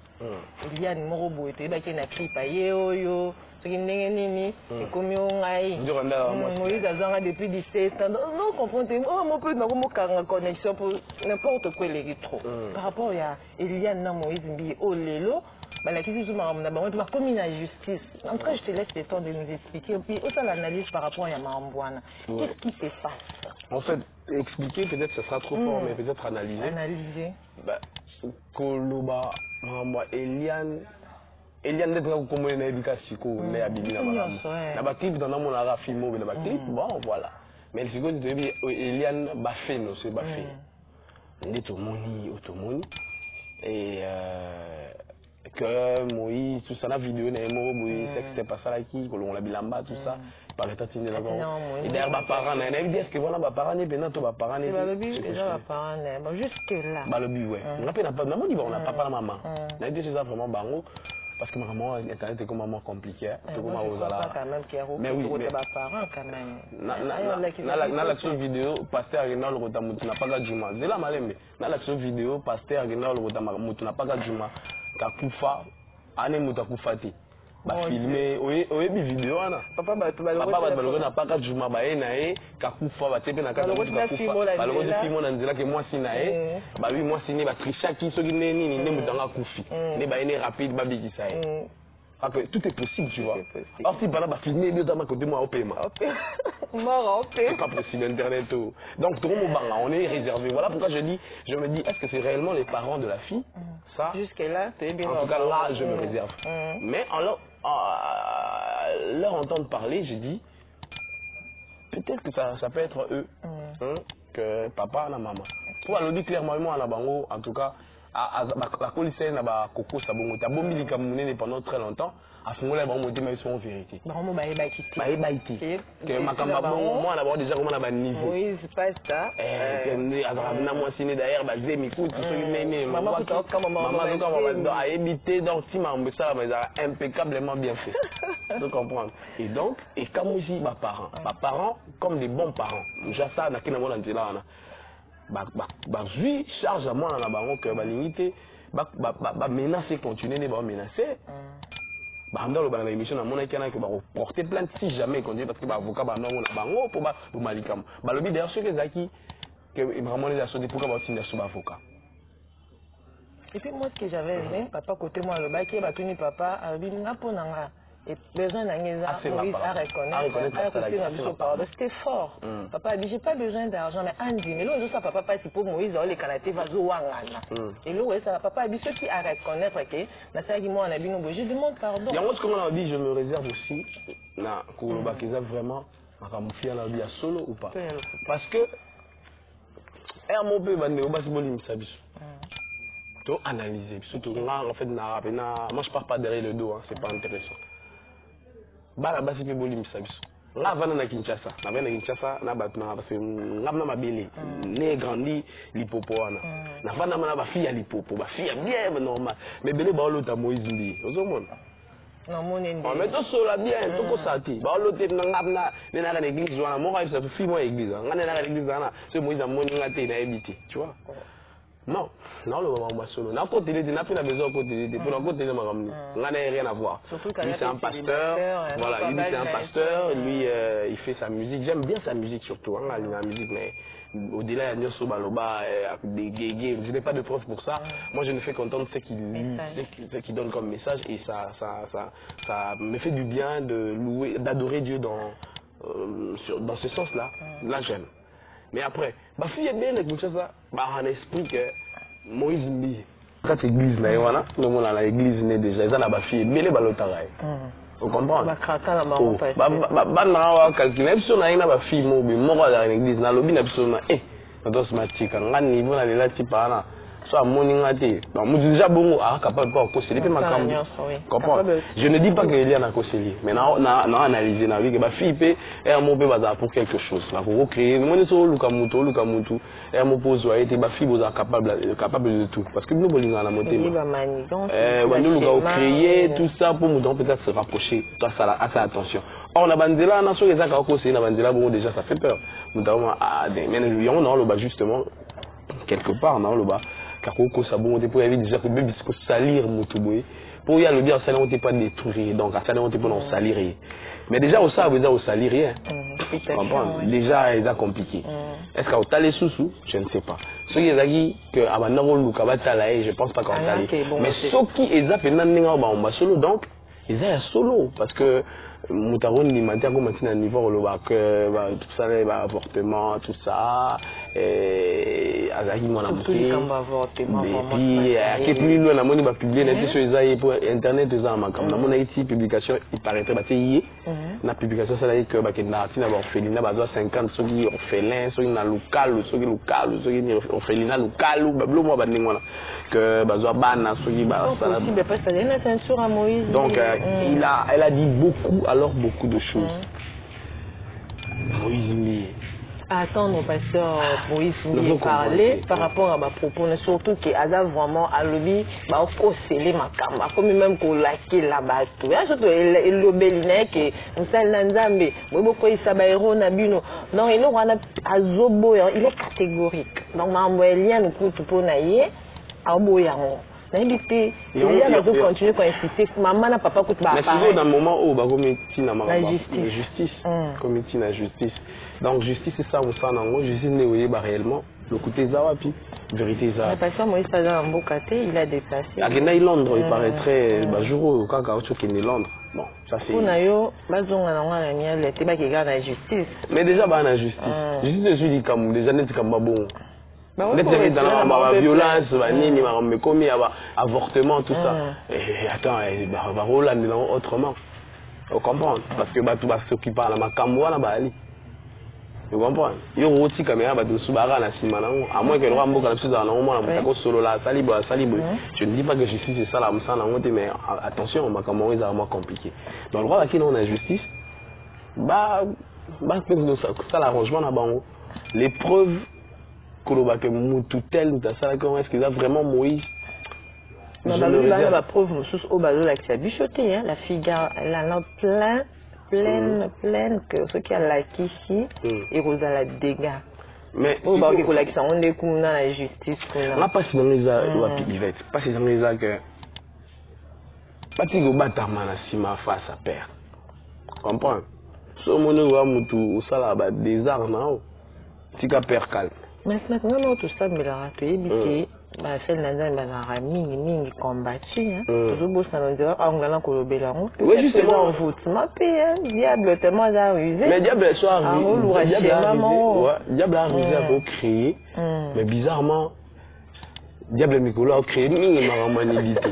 Eliane Morobo était là qui n'a pas yo. Ce qui n'est comme Moïse a depuis 17 ans. Non, confronté, mon peu de connexion pour n'importe quoi les rétro. Par rapport à Eliane Moïse Mbilé, oh lélo, la question est comme une injustice. En tout cas, je te laisse le temps de nous expliquer. Et puis, aussi l'analyse par rapport à Marambouana. Qu'est-ce qui se passe? En fait, expliquer peut-être ce sera trop fort, mais peut-être analyser. Analyser. Bah, Koloba, moi, Eliane d'être comme on est éducatif, on est habillé dans la clip, dans mon ara film, dans la clip, bon, voilà. Mais le second, tu dis, Eliane Bafé, non, c'est Bafé. On est au Moni, et que Moïse, tout ça, la vidéo, Moïse, c'était pas ça là qui, on l'a bilamba, tout ça. Par l'état de la et d'ailleurs, ma parent, elle dit est-ce que voilà, ma parent est bien, toi, ma parent est bien. C'est déjà ma parent, jusque là. Bah, le but, ouais. On n'a pas, maman dit, on n'a pas parlé à maman. On a dit, c'est ça vraiment, bango. Parce que ma maman, Internet est comme maman compliqué. Je ne crois pas quand même qu'il y a mais oui, mais parents quand même. Dans l'action vidéo, pasteur Aguinal Rotamutu n'a pas gagné Juma. C'est là, malin, mais dans l'action vidéo, pasteur Aguinal Rotamutu n'a pas gagné Juma. Kakufa, Ane Mutakufati. Bah, filmé, oui, vidéo, Anna. Papa, n'a pas gagné Juma, bah, Enae, Kakufa, bah, Tepe, Naka, Kakufa, bah, le rôle de Simon, Nanzela, que moi, Sinae, bah, oui, moi, Sinae, bah, Trishaki, ce qui n'est ni Moutanga Koufi. Né, bah, Ené rapide, bah, Biki, ça est. Tout est possible, tu vois. Or, si par là, bah, filmer, deux dames à côté de moi, au paiement. Mort, c'est pas possible, Internet. Donc, tout le monde, on est réservé. Voilà pourquoi je me dis, est-ce que c'est réellement les parents de la fille? Ça. Jusque-là, c'est bien. En tout cas, là, je me réserve. Mais, alors, leur entendre parler, je dis, peut-être que ça peut être eux, que papa et maman. Pour le dire clairement, moi, en tout cas, la colissée n'a pas coco sabongo. T'as bon mis les pendant très longtemps. À ce moment-là, on m'a dit en vérité. Que ma moi, d'abord déjà comment on a niveau. Oui, c'est pas ça. Moi, signé d'ailleurs, basé mes coups, tout ce maman, maman, a évité donc si ma ça, mais impeccablement bien fait. Tu comprends? Et donc, et comme aussi mes parents, comme des bons parents. Déjà ça, n'a qu'une amende là. Je charge à moi dans la baron que la limite, menacer, continuer de menacer. Dans le émission, on a porter plainte si jamais continue parce que l'avocat va pour malikam. Le but d'ailleurs, c'est que vraiment les associés pour avoir signé sur l'avocat. Et puis moi, ce que j'avais aimé, papa côté moi, le bac qui est battu papa, il n'a pas et besoin d'un Moïse à reconnaître. C'était fort. Papa a dit, j'ai pas besoin d'argent, mais Andy, mais là, ça papa pas si pour Moïse, les Canadiens va jouer et là, ça papa a dit, ceux qui à reconnaître, je demande pardon. Il y a moi, ce qu'on a dit, je me réserve aussi, pour le bac, vraiment, à camoufler la vie à solo ou pas. Parce que, un mot peut vendre au baseball, ça tout analyser, surtout là, en fait, moi je pars pas derrière le dos, c'est pas intéressant. Bala basi pe bolim sabiso. Là avant na Kinshasa, na batna parce que ngam na mabele, né grandi lipopo wana. Na vana na ba fille lipopo, ba fille bien normal. Mais belé ba lota Moïse ndi. Ozomona. Non moni ndi. Mais to sola bien, to ko sati. Ba lote na ngam na l'église wana, mo ka fille moi église. Ngana na l'église wana, c'est Moïse amoni ngate na ebité, tu vois. Non, non, le moment solo. N'a pas télé, n'a pas besoin de télé. Pour la côté de ma ramie, on n'a rien à voir. Lui c'est un pasteur, voilà, lui c'est un pasteur. Lui il fait sa musique. J'aime bien sa musique surtout. La musique, mais au-delà il y a Nyoso Baloba, des gays. Je n'ai pas de preuve pour ça. Moi je ne fais qu'entendre ce qu'il donne comme message et ça me fait du bien de louer, d'adorer Dieu dans ce sens-là. Là j'aime. Mais après, ma fille est bien avec ça, un esprit que Moïse Mbi. Quand l'église là, voilà, tout le monde à l'église n'est déjà, ils ont la fille, mais les ballons travaillent. Vous comprenez? Calculer, si on a une fille, moi, dans l'église, dans le lobby, on doit se mettre à un niveau, on a là, type, soit morning à thé. Donc, moi, déjà, bon, capable de conseiller, je ne dis pas qu'il y a un conseiller, mais on a analysé, on a vu que ma fille peut un mot pour quelque chose. Pour créer, moi, je suis Lukamutu, et mon pose, ma fille est capable de tout. Parce que nous, on a la montée. Nous avons créé tout ça pour nous peut-être se rapprocher. Toi, ça a sa attention. Or, on a bandela, on a sur les accords conseillés, on a bandela, bon, déjà, ça fait peur. Nous avons on a justement, quelque part, on a Kakoko sabon pour éviter déjà que bébé salir moutouboé pour y aller bien ça n'était pas détruire donc ça n'était pas non salir mais déjà au ça vous salir rien déjà c'est compliqué est-ce qu'on t'a les sous je ne sais pas ceux qui ont que abandon le kabata là je pense pas qu'on t'a mais ceux qui ont fait n'importe quoi solo donc ils sont solo parce que Moutarone dit matin comme matin à niveau le bac tout ça les avortement tout ça et azaki mon amour et puis qu'est-ce que nous on a moni va publier net sur les pour internet des armes comme on a ici publication il paraîtrait bah c'est na publication ça là que bah que na tina orphelinat bah doit 50 ceux qui orphelin ceux qui na local ceux qui orphelinat local ou bah moi bah n'importe que bah doit bana ceux qui bah ça là donc elle a dit beaucoup alors beaucoup de choses. Moïse attendre pasteur Moïse Mie parler par rapport à ma propos, surtout que Ada vraiment à l'objet bah au sceller ma cam, comme même qu'on laquer là-bas tout. Ya surtout le beline que musal nanzambe, beaucoup il sabairo na bino. Donc il on a azobo, il est catégorique. Donc ma lien nous pour tout na yé aboyango. N'habité, il y a d'autres continuer pour insister. Maman n'a papa coûte mais c'est dans le moment où bah comité na justice, comité na justice. Donc justice c'est ça on s'en en justice ne voyez pas réellement le côté zawapi vérité ça. Mais parce que Moïse pas dans un beau côté, il a déplacé. À Guinée Londres il paraîtrait bah jour au cas où qui est Londres. Bon ça c'est. Pour nayo bazonga na ngana nia le teba qui garde la justice. Mais déjà bah na justice. Justice je suis dit comme déjà net comme bon. Net dans la violence bah ni mais comme il y a avortement tout ça. Et attends bah Roland autrement. Vous comprenez parce que bah tout va s'occuper à la makamwa là bah ali. Vous comprenez? Il y a aussi caméra bah de subara na simanango à moins que le roi mboka na plus dans le moment na solo la salibo. Je ne dis pas que justice c'est ça la musana mais attention makamwa est vraiment compliqué. Dans le roi qui on a justice bah ça l'arrangement na bango les preuves que moutou tel ou ça comment est-ce qu'il a vraiment Moïse. Non bah la preuve sous au balo là qui a bichoté hein la fille elle en a pleine que ce qui a la ici et Rosa la dégâts. Mais au bas que l'action on est comme dans la justice on a pas si dans les Yvette pas si dans les que pas si go batama na sima face à père. Comprends? So mon wa moutou ça là ba des armes tika père calme. Mais maintenant tout ça mais la raté biki bah celle nanza ba mingi combattu hein toujours boss na ndira angala ko lobela ngo oui justement en foot ma paix diable tellement a rusé mais diable soit diable a rusé à créer mais bizarrement diable Mikolo a créé mingi mamanilité.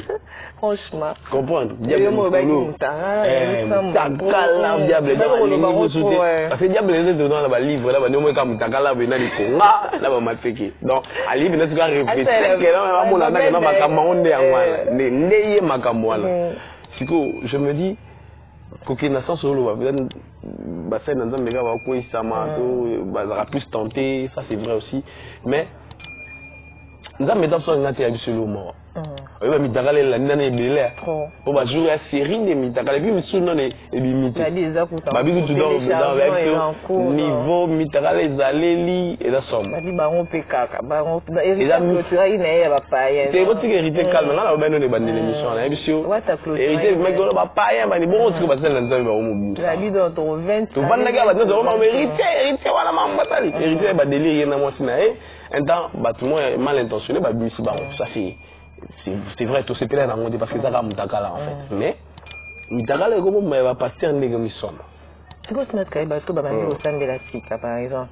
Franchement. Comprendre. Diable Mikolo. Takala diable dans le niveau sauté. Parce que diable est dedans là bas livre là bas nous comme takala bena li konga là bas mateke. Donc ali bena tu vas répéter que là mon ana na makamba onde yangwana. Ndeye makamba là. Siko je me dis qu'aucune naissance solo bah ça dans mega ba ko isama to ba plus tenter ça c'est vrai aussi mais nous avons mis dans son intérêt sur le mot. Oui, mais mitagale la nana est belle. Pour bah jouer à série des mitagale puis sous non et bimite. Bah bibi tout dans niveau mitagale zaleli et la somme. Bah bibi baron pekaka baron. Et là nous tu as une aire va payer. C'est votre hérité calme là on va nous débattre l'émission là monsieur. Hérité mec on va payer bah ni bon ce que bah ça dans au mobile. La vie dans ton 20. Tu vas naga bah nous on hérité voilà ma batali. Hérité bah délire na moi sinae. Un temps, tout le monde mal intentionné, ça c'est vrai, tout c'est plein dans parce que ça va Mutakala en fait. Mais Mutakala, comment va passer en négociation? C'est quoi ce matin? Parce que au sein de la SICA par exemple,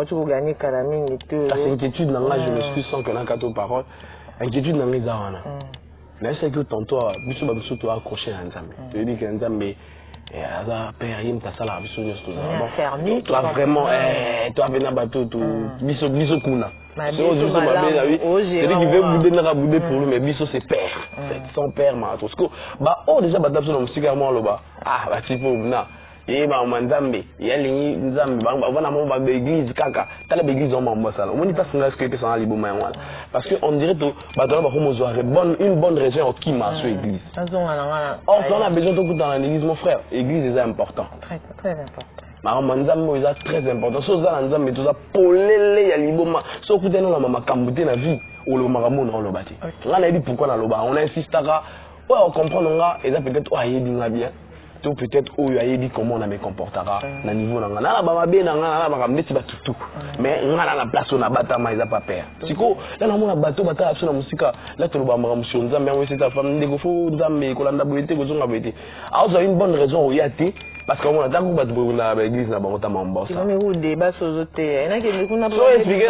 tu vas gagner Kalamine et tout. C'est inquiétude dans là, je me suis sans que l'on a parole. Inquiétude dans les armes. Mais c'est que tantôt, tu vas accrocher à Nzambe. Tu dis que Nzambe. Et là, père, il t'a ça là, tu as vraiment, tu as venu à bateau, tu biso kuna. C'est lui qui veut bouder, n'a pas bouder pour lui, mais biso c'est père. C'est son père, matos. Bah, oh, déjà, bah, t'as besoin de là-bas. Ah, bah, si pour na. Et bah, on Nzambe, il y a les Nzambe, on va dans l'église, kaka. T'as l'église, on m'a ça là. On dit pas ce que c'est en libo, parce qu'on dirait que, bah, dans une bonne raison qui m'a sur l'église. Or, on a besoin de dans l'église, mon frère. L'église est important. Très, très important. Maman Nzambe est très important. So ça Nzambe tout ça polele ya liboma. So écoutez nous la mama kambuté la vie ou le maramo dans le bâti. On a dit pourquoi dans le bas. On insistera. Ouais, on comprend nga et ça peut-être ouais il bien. to peut-être où il dit comment on me comportera na niveau na ngana ba mabe na ngana ba kamneti ba tutu mais ngana na place na batama ils a pas peur siko là na mona bato bata absolument musika là to ba mamusho nzambe ngo c'est ta femme ndeko fo nzambe ko landa boyete ko zonga boyete a une bonne raison au yati parce que on a tant que bato na l'église na bango ta mamba ça mais où débat sozote ena ke ndeko na so expliquer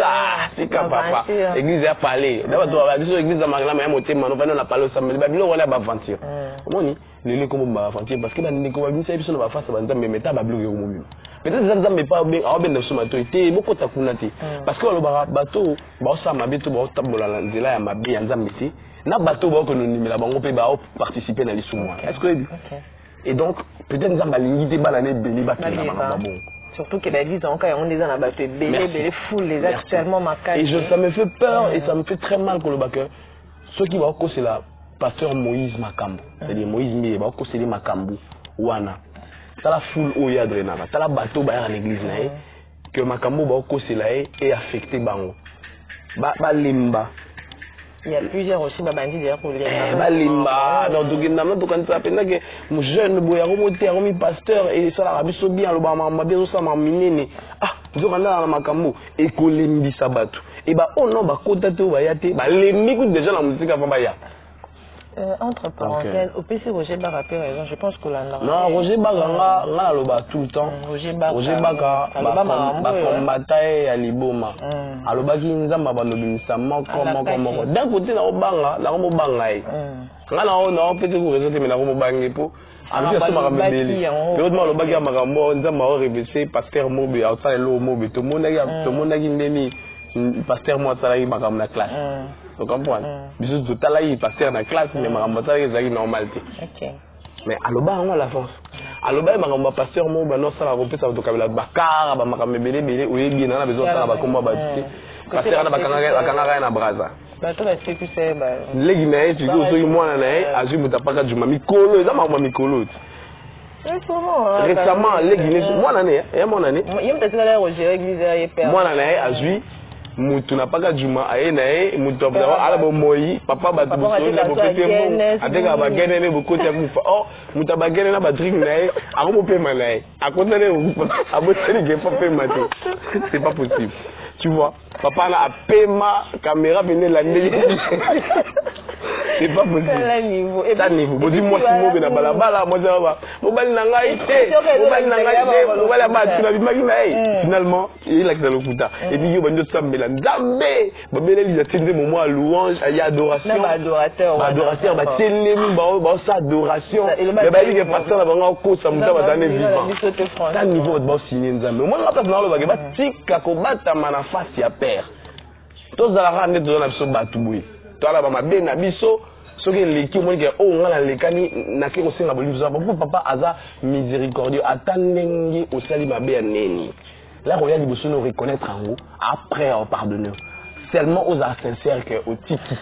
c'est ka papa église a parlé d'abord to ba biso église na makala mais motema no va na parler ça mais ba bilo wala ba aventure moni lele comme ba aventure parce que ba ndeko ba biso biso na ba face ba nzambe meta ba bloquer ko mo peut-être ça nzambe pas bien a ben so mato été beaucoup ta kunati parce que le bato ba sa mabe to ba tabola la nzela ya mabe ya nzambe ti na bato ba ko no nimela bango pe ba participer na lisumwa est-ce que et donc peut-être nzambe lingité ba na ne beli ba kina ba bon. Surtout que l'église encore on est dans la bataille belé foule les actuellement macabre. Et ça me fait peur et ça me fait très mal pour le backer. Ce qui va causer la pasteur Moïse Makambo. C'est-à-dire Moïse mais va causer les Makambo wana. Ça la foule au yadrena, ça la bateau ba à l'église là que Makambo va causer là et affecter bango. Ba limba. Il y a plusieurs aussi babandi d'ailleurs pour les balimba donc ngamna to kan sapena que mon jeune boya remonter remis pasteur et ça la rabiso bien le ba mabe so ma minene ah nzokanda na makambo et kolembi sabatu et ba ono ba kota te ba yate ba lembi ku déjà la musique avant ba ya entre parenthèses au PC Roger Baga a raison je pense que là non Roger Baga nga lo ba tout le temps Roger Baga ba combattait ya liboma alobaki nzamba ba lobimisa moko d'un côté na obanga na mo banga e nga na peut-être ko réseau mais na mo bangi po avec ça makambo beli l'autre alobaki ya makambo nzamba o révélé pasteur Mobe outside lo Mobe to monaki ndeni pasteur moi salaki makambo na classe tu comprends biso to talayi pasteur na classe mais makambo salaki ezaki normal te mais aloba ngo la France aloba makambo pasteur mo ba no sala repesa to kabela bakara ba makambo belé oyebi na besoin sala ba komba ba ti pasteur na bakanga na braza ba to la sécurité ba legi na yetu ko so mwana na azu mutapaka juma mikolo eza makambo mikolo récemment legi mwana ne ya mwana ne yemta tsala Roger église ya père mwana na azu mutu na paka juma aye na ye mutu abda ala bo moyi papa ba duso na bo pete mo ateka ba gene ne bo kota kufa oh mutu ba gene na ba drink na ye ako mo pema na ye akota ne abo tseli ke pa pema te c'est pas possible tu vois papa na apema caméra venait la ndeli c'est pas possible ça niveau bodi moi si mo be na balabala moi ça va mobali na ngai te mobali ba tuna bimaki na ye finalement il a que le kuta et puis yo bando sambela nzambe babele li atende moment à louange ya adoration adorateur ba telemi ba sa adoration mais ba li que pasteur na bango ko sa muta ba tane vivant ça niveau ba signer nzambe moi na pasteur na lo ba ke ba tika ko bata mana face ya père tous à la rande de na biso batu boui to ala ba mabe na biso soki leki omoni ke o ngala lekani nake kosenga bolingo pour papa aza miséricordieux ata ndenge osali mabe ya neni là on vient liboso no reconnaître en haut après on pardonner seulement aux sincères que au tiki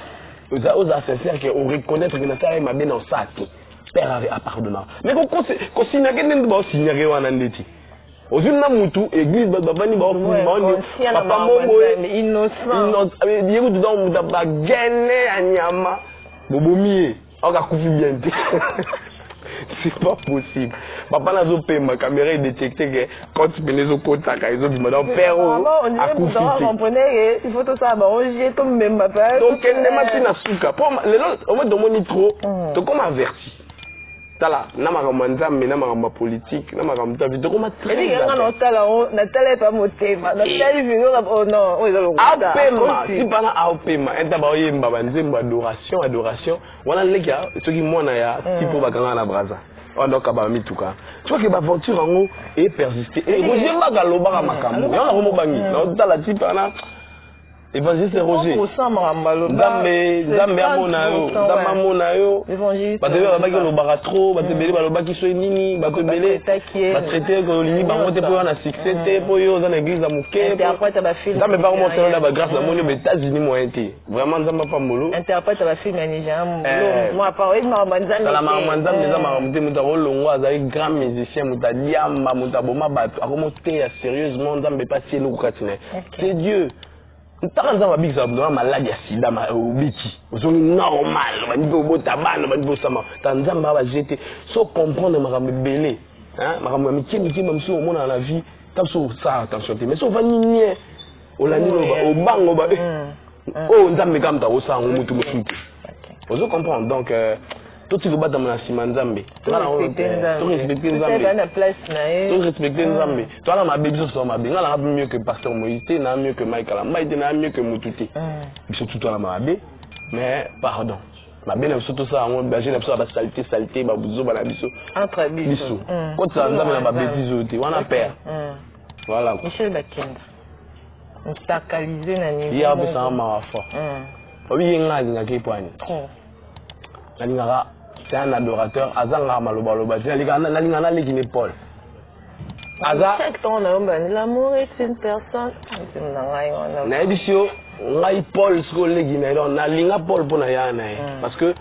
aux sincères que au reconnaître que na sala mabe na osaki père avait à pardonner mais ko signake ndenge ba signake wana ndeti ozuna mutu église babani ba papa mobo innocent yego dedans muta ba gene anyama bobomié aka kufi bien te c'est pas possible papa nazo pema caméra est détecté que quand tu venais au kota ka izo bima dans père a kufi te comprenez il faut tout ça ba oje to même papa donc elle ne m'a tina suka pour le on va demander trop to comme averti tala na makambo nzambe na makambo politique na makambo tabi to koma très bien na tala na tala pa motema na tala vingo oh non o ezalo apema si bana apema enta ba oyemba ba nzembo adoration wana leki soki mwana ya tipo bakanga na braza on ka ba mituka tu vois que ba aventure ngo et persister et Roger Baga lobaka makambo yana ko mobangi na tala tipa na évangile c'est Roger Zambe amona yo batebe babaki lobaka trop batebele balobaki so nini batebele batraité ko lini bango te po na succès te po yo dans l'église à moké Zambe ba mo sala ba grâce la moni aux États-Unis moyen te vraiment Zambe pa molo interprète ba film Nigeria moi pas oui Nzambe la Nzambe Nzambe muté muta rolongo azali grand musicien muta diamba muta boma bato akomo te sérieusement Nzambe pas tienu ko katine c'est Dieu Ntanza mabiki ça maladie ya sida obiki. Ozongi normal, bandi pe obotabana, bandi pe osama. Tanzamba ba jeter, so comprendre makambo belé. Hein, makambo miki mamso omona na vie, tamso ça attention te. Mais so va nier. Olani no ba obango ba. Oh nzambe kamta osango mutu musuki. Ozo comprendre donc tout ce que vous dans la Simanzambe. Tout respecter Nzambe. Toi là ma bébé sur ma bébé, là mieux que pasteur Moïse, n'a mieux que Michael, Maïté n'a mieux que Moutouté. Surtout toi là ma bébé, mais pardon. Ma bébé surtout ça, on berger n'a pas saleté, babouzo, balabiso. Entre biso. Quand ça Nzambe n'a pas bêtise, on a peur. Voilà. Michel Bakenda. On sacralisé na niveau. Il y a besoin de ma foi. Oui, il y a un qui poigne. C'est un adorateur. Azanga maloba loba. Nalingana legine Paul. L'amour est une personne. Naibisio, ngai Paul sko legine. Nalinga Paul pour nayana. Parce que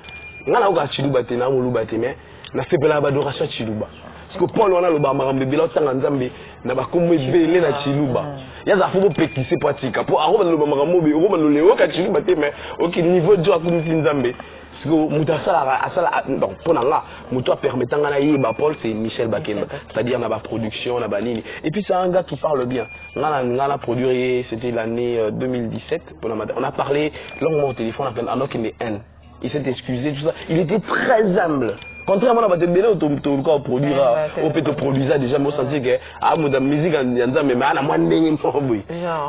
ngana uka chiluba te na muluba te mais na sepela adoration chiluba. Parce que Paul on a le bamarambe bila tanga nzambe na bakomo ebele na chiluba. Yaza faut pétisser pratique. Pour aroba le bamarambe obo le leo ka chiluba te mais au niveau de akumisi nzambe. Parce que Moutasala, donc pour nanga, Moutoua permettant à Yéba Paul, c'est Michel Bakenda. C'est-à-dire on a production, on a banini. Et puis c'est un gars qui parle bien. On a produit, c'était l'année 2017. On a parlé longuement au téléphone, alors qu'il est N. Il s'est excusé, tout ça. Il était très humble. Contrairement à Baté Bélé, on produira, on peut te produire déjà, moi, sentir que, ah, mon musique, mais à moi,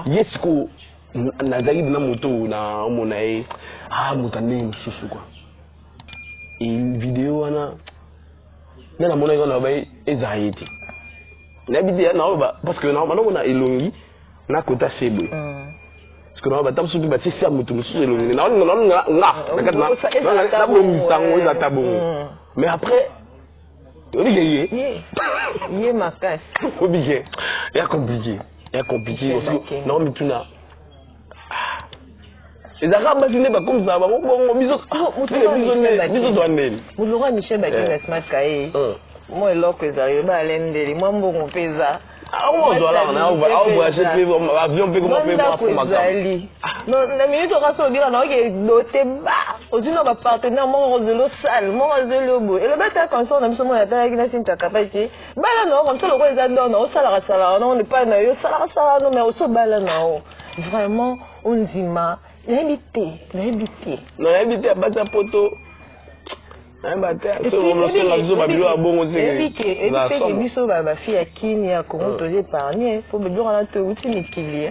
Yesko, Nazaïb Namoto, na Monae, ah, Moutané, Soussou, quoi. Et une vidéo, on a. Mais la monnaie, on a été. Parce que normalement, on a Elongi, on a Kota Sebo. Parce que normalement, on a Tamsou, c'est ça, Moutou, mais après, il y a ma casse. Il y a compliqué. Non, mais tu n'as. Les Arabes, ce n'est pas comme ça. Vous aurez Michel Bakenda Smart Kaye. Moi, là, que ça arrive à l'endeli. Moi, mon pesa. Ah, on doit là, on va acheter l'avion, puis comment faire pour ma femme. Non, la minute on va se dire, on est doté bas. Aujourd'hui, on va partenaire, mon roselo sale, mon roselo beau. Et le bâtard, quand on a mis son mot à la guinée, ta capacité. Bah là, non, comme ça, le roi est adoré, on salara salara, on n'est pas naïf, salara salara, non, mais on se balade, non. Vraiment, on dit ma. L'habité. Non, l'habité à battre à poteau. Un bâtard, c'est on a besoin de bon aussi. Et puis, biso ma fille à qui ni à comment te épargner, faut me dire on a te outil mikili.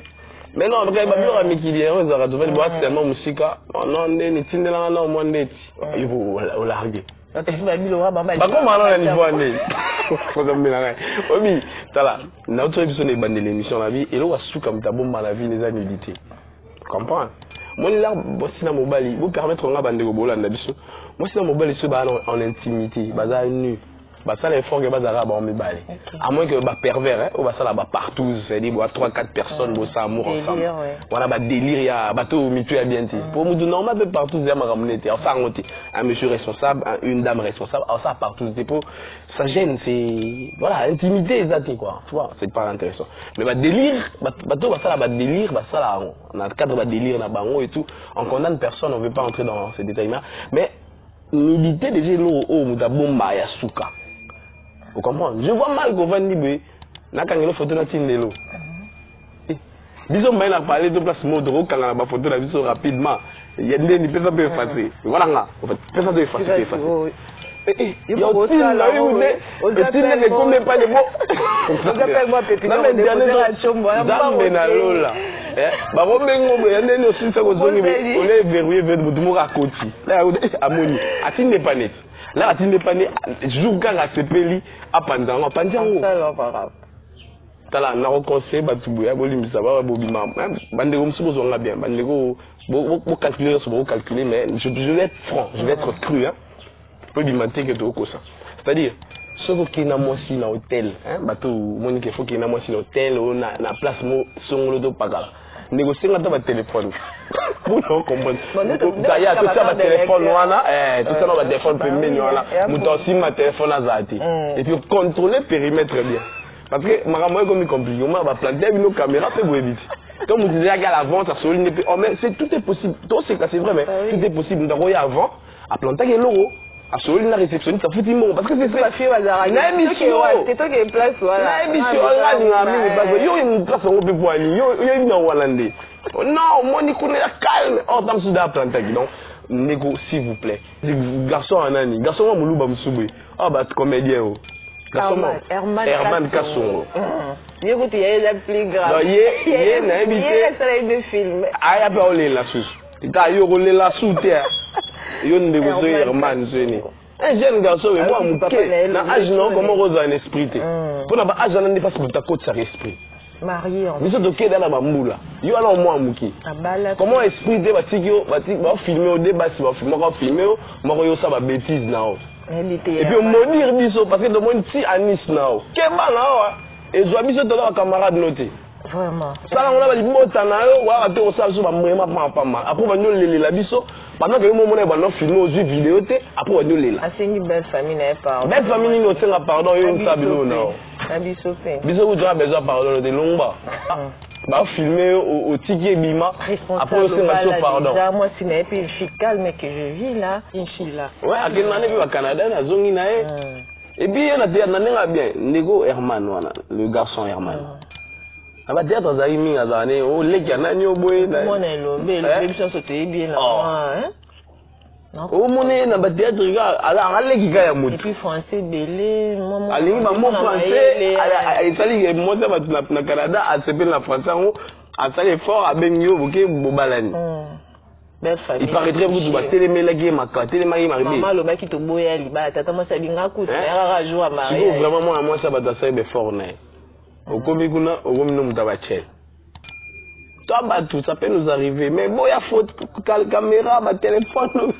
Mais non, parce que babio a mikili, on a trouvé boîte tellement musique. Non, ni tindela na mo ndeti. Il faut larguer. Bah comment on niveau année. Faut me la. Omi, tala, na autre émission de bande l'émission la vie et là sous comme ta bombe la vie les annuités. Comprends? Moi là bossi na mobali, vous permettre on bande go bolanda biso. Moi si na mobali se ba en intimité, baza nu. Bah ça les forts que bazara ba on me balé. À moins que ba pervers hein, ou ba ça là ba partout, c'est-à-dire 3-4 personnes bo ça amour ensemble. Voilà ba délire ya bateau mutuel bien dit. Pour nous normal peu partout ça m'a ramené enfin un monsieur responsable, une dame responsable, ça partout c'est pour ça gêne, c'est voilà, intimité exact quoi. Tu vois, c'est pas intéressant. Mais ba délire, bateau ba ça là ba délire, ba ça là on a cadre ba délire na bango et tout. On condamne personne, on veut pas entrer dans ces détails là, mais militer déjà l'eau au muda bomba ya suka. Vous comprenez? Je vois mal qu'on va dire, n'a qu'un photo de Tindelo. Disons, mais on a parlé de place mode, quand on a la photo de la rapidement. Il y a des personnes qui peuvent effacer. Voilà, en fait, personne ne peut effacer. Il y a aussi là où on est, ne connaît pas les mots. Vous appelez moi Pépi, non, mais Dame Nalola. Bah, on est aussi ça, on est verrouillé vers le Moura Koti. Là, on est à Moni. À Tindé pas net. Là, tu n'es pas né, joue quand la CPLI à Pandango. Pandango. Tala, na conseil, batubouya, bolim, ça va, bobima. Bandego, m'soubo, on l'a bien. Bandego, beaucoup calculer, beaucoup calculer, mais je vais être franc, je vais être cru, hein. Peu bimanté que tout ça. C'est-à-dire, ceux qui n'ont pas si dans hôtel, hein, bateau, Monique, il faut qu'il n'ait pas si dans hôtel, on a la place, son lot de pagala. Négocier dans votre téléphone. Pour nous comprendre. Il y a tout ça, ma téléphone, tout ça, ma téléphone, moi aussi, ma téléphone à Zati. Et puis, contrôler le périmètre bien. Parce que, ma maman est comme compliqué. On va planter nos caméras, c'est pour éviter. Comme vous disiez à l'avant, ça se lit. Oh, mais tout est possible. C'est vrai, mais tout est possible. Nous avons avant, à planter l'euro. À ce la réceptionniste, ça fout immense. Parce que c'est ça. C'est toi qui es place, voilà. Non, moi, je connais la calme. Oh, dans ce cas, planter. Donc, négo, s'il vous plaît. Garçon, Anani. Garçon, moi, Moulou, Bamsoubé. Ah, bah, comédien. Herman Kasson. Écoute, il y a des plus graves. Il y a des films. Ah, il y a pas de la sous. Il y a de la sous. Il y a de Herman. Un jeune garçon, mais moi, mon paquet. Dans l'âge, non, comment on a un esprit. Pour n'avoir âge, on a pas de côté sa esprit. Marié en fait. Mais c'est ok dans la bamboula. Il y a là au moins Mouki. Comment esprit de Batiki, va filmer au débat, va filmer, moi, ça va bêtise là. Et puis on me dit biso parce que de moi ici à Nice now. Quel mal là. Et je biso de là camarade noté. Vraiment. Ça on a dit mota na yo wa ate o sa so ba mwema pa ma. Après on va nous leler la biso. Pendant que moi on va nous filmer aux vidéos té après on va nous leler. Ah c'est une belle famille n'est pas. Belle famille nous tient pardon yo une sabilo na. La biso fait. Biso vous doit besoin pardon de longba. Bah filmer au ticket bima. Après on se pardon. Moi c'est n'est pas efficace mais que je vis là, Inch'Allah. Ouais, à quel année au Canada na zongi na e. Et puis on a dit na bien, Nego Herman voilà, le garçon Herman. Ah bah théâtre za imi azane o leki anani oboye na. Moi na lobé, le émission sauter bien là. Hein? O mone na ba théâtre ga ala leki ga ya mutu. Et puis français belé, moi alingi ba mo français, ala itali mo ta ba na Canada a s'appelle na français on a fait effort à benyo boké bobalani. Il paraîtrait vous doit télémélaguer ma carte, télémélaguer ma rébé. Maman, le mec qui te boye, il va tata moi ça binga coup, c'est rare jour à marier. Si vraiment moi ça va t'asseoir be fort né. Au komi kuna, au komi nous mutabache. Toi bah tout ça peut nous arriver, mais bon y a faute caméra, ma téléphone.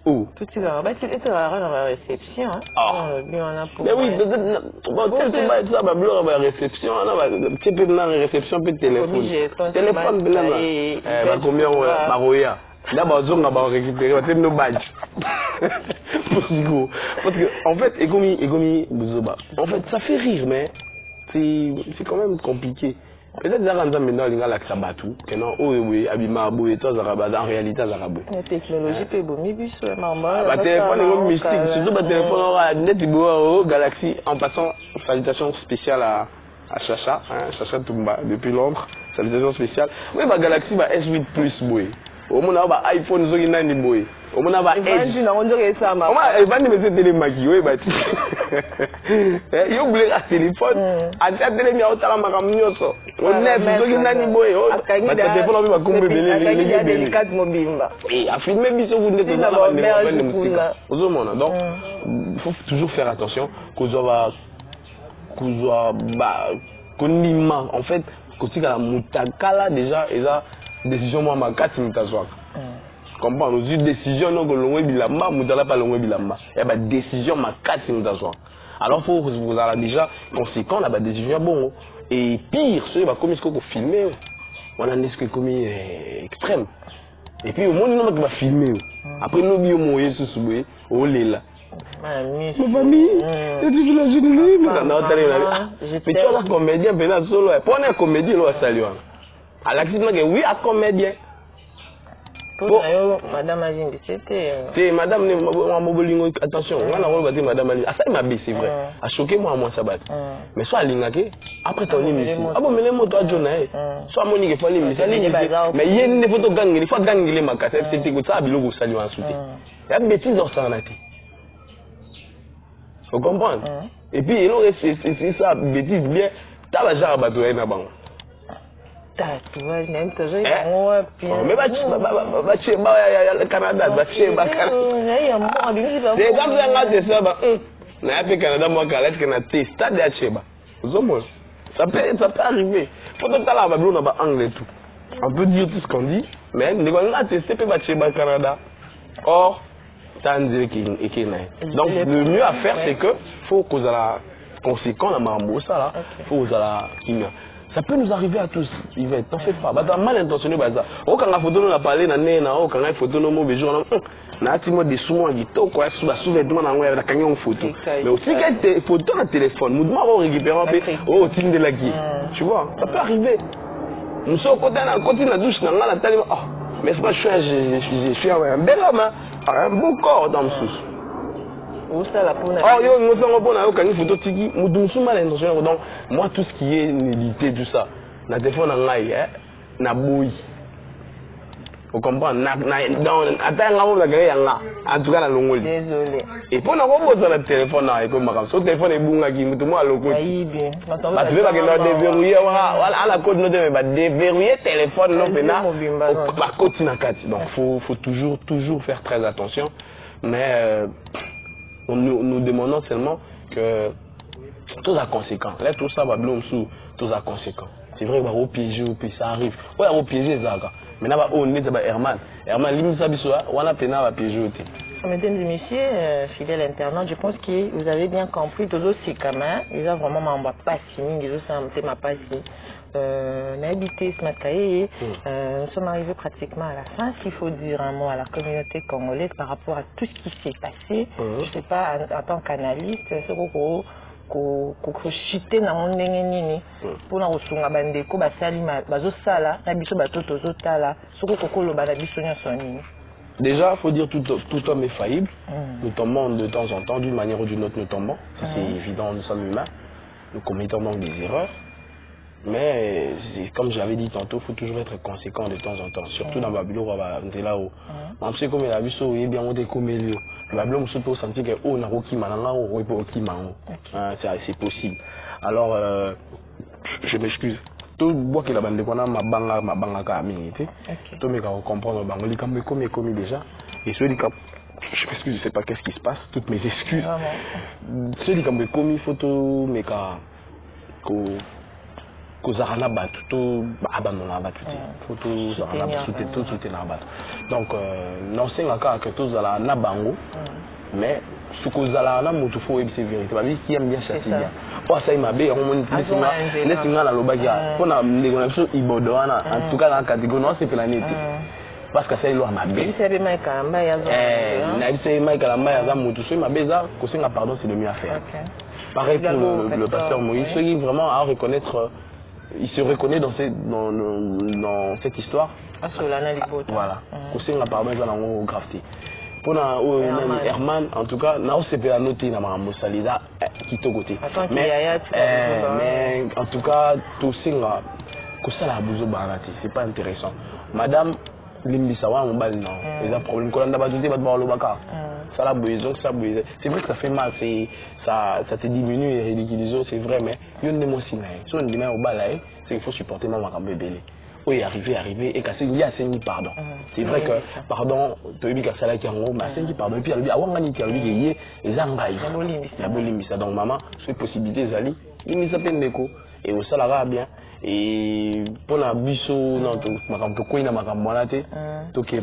Où? Tout ça va, bah tu es à la réception hein. Ah. Bien on a pour. Mais oui, bon tout ça va bloquer la réception, on va petit peu dans la réception puis téléphone. Téléphone là. Bah combien ouais, Maroya. D'abord on va récupérer, on va nos badges. Parce que en fait, Egomi Bouzoba. En fait, ça fait rire mais c'est quand même compliqué. Peut-être que maintenant, il y a un bateau. Oui, Abima, en réalité, la technologie peut bomber, puis le téléphone est mystique. Surtout le téléphone net, Galaxy. En passant, salutation spéciale à Chacha, Chacha Toumba, depuis Londres. Salutation spéciale. Oui, Galaxy S8 Plus, au moins, on a iPhone, on a un au moins, on a Edge. On dirait ça, maman. Il va nous mettre télémaquille, oui, bâti. Il y a oublié un téléphone. À la télé, il y a autant de magamioso. On est, vous avez un boy. Le téléphone, on va couper les délicates mobiles. Et à filmer, bisous, vous n'êtes pas là. Donc, il faut toujours faire attention qu'on soit, en fait, quand il y a la moutakala, déjà, et ça, décision, moi, ma 4 minutes à soir. Comprends, nous avons décision, non, que l'on est bilamba, nous n'allons pas l'on est bilamba. Il y a une décision, ma 4 minutes à soir. Alors, faut que vous avez déjà, conséquent, la décision, bon. Et pire, ceux qui commis ce qu'on filmer, on a des commis extrême. Et puis, au moins, nous va filmer. Après, nous avons moyen sous souhait, au lait là. Ma famille, c'est tout la journée, mais tu vois, la comédien, ben, solo, pour un comédien, là, salut. À l'accident, oui, à comédien. Madame Azine, c'était. C'est madame, attention, on a madame Azine. Ah, ça m'a baissé, c'est vrai. A choqué moi, ça bat. Mais soit Lingake, après ton émission. Ah bon, mais les mots, toi, John, soit Monique, il faut les mais il y a une photo gang, il faut gagner ma cassette, c'était que ça, à Bilogo, salut en soutien. Il y a une bêtise dans ça, vous comprenez? Et puis, c'est ça, bêtise bien, t'as la jarre à battre, tu vois, même toujours, mais le Canada, c'est comme Canada, moi, ça peut arriver. Faut que tu anglais tout. On peut dire tout ce qu'on dit, mais c'est pas Canada. Or, donc, le mieux à faire, c'est que faut que la conséquent, la marambou, ça là, faut que la ça peut nous arriver à tous, Yvette, t'en fais pas. T'as mal intentionné, bah ça. Oh, quand la photo nous a parlé, quand la photo nous a dit, on a dit des sous-mois, quoi, sous-vêtements, on a gagné une photo. Mais aussi, quand tu as photo dans le téléphone, nous devons récupérer un peu, oh, tu de la guille. Tu vois, ça peut arriver. Monsieur côté la douche dans la télé. Oh, mais c'est pas je suis un bel homme, un beau corps dans le sous. Où ça la peau? Oh, yo, nous faisons bon avec une photo tiki. Nous sommes mal intentionnés. Donc, moi, tout ce qui est nudité, tout ça, na téléphone en aïe, na bouille. Vous comprenez? En tout cas, la longue. Désolé. Et pour nous reposer le téléphone, le téléphone est bon, qui est moi à l'eau. Tu veux pas que déverrouiller, voilà, la code nous devait déverrouiller le téléphone, non, donc faut toujours faire très attention. Mais nous demandons seulement que tout a conséquent. Là, tout ça va bien sous, tout a conséquent. C'est vrai, au piégé, ça arrive. Ouais, au piégé, ça arrive. Mais là, on est Herman. Herman, limite, ça, on a peine à piéger. Mesdames et messieurs, fidèles internautes, je pense que vous avez bien compris. Tous aussi, quand même, ils ont vraiment pas fini. Ils ont pas fini. N'habitez ce matin, nous sommes arrivés pratiquement à la fin. S'il faut dire un mot à la communauté congolaise par rapport à tout ce qui s'est passé, je ne sais pas, en tant qu'analyste, c'est ko chiter na ndenge nini pona kosunga bandeko basali bazosala na biso batoto zotala soko kokoloba na biso nyonso nini. Déjà, il faut dire tout homme est faillible. Nous tombons de temps en temps, d'une manière ou d'une autre, nous tombons. Ça, c'est évident, nous sommes humains. Nous commettons donc des erreurs. Mais, comme j'avais dit tantôt, il faut toujours être conséquent de temps en temps. Surtout dans Babylone, on est là-haut. On sait comme il a vu ça, il est bien, on est comme il est. Babylone, on peut sentir que on a qui malanga, on peut qui malanga. C'est possible. Alors, je m'excuse. Tout bois que la bande de Kona ma banga kamingité. Tout me comprendre bangoli comme déjà. Et ceux qui je m'excuse, je sais pas qu'est-ce qui se passe. Toutes mes excuses. Ceux qui comme commis photo mais Kozarana batu to abandona batu photo zarana tout est na batu. Donc non c'est encore que tous ala na bango mais ce kozala na mutu fo c'est vérité ba qui aime bien chasser bien. Pour ça il m'a bien on laisse la lobagia pour na négociation ibodoana en tout cas dans catégorie non c'est planète parce que c'est loin ma bien c'est mai kalamba ya na c'est mai kalamba ya mutu so ma beza ko singa pardon c'est le mieux à faire. Pareil pour le pasteur Moïse qui vraiment à reconnaître. Il se reconnaît dans cette histoire. Voilà. Aussi, on a parlé de la graffiti. Pour Herman, en tout cas, nous avons noté dans ma salida qui est au côté. Mais en tout cas, tout ça, c'est pas intéressant. Madame Limbisawa, on bal non. Il y a un problème. Quand on a besoin de baka. Ça la besoin, ça besoin. C'est vrai que ça fait mal, ça te diminue et ridiculise, c'est vrai, mais il y a une émotion. Si on dit au balai, c'est qu'il faut supporter ma maman bébé. Oui, arriver et casser, il y a assez pardon. C'est vrai que pardon, tu dis que ça là qui en haut, mais assez pardon. Et puis elle dit, ah ouais, qui a dit qu'il y a les engages. La bolimisa. Donc maman, cette possibilité, Zali, il me s'appelle Neko et au salaire bien. Et pour la biso non makambo ko ina makambo na te to ke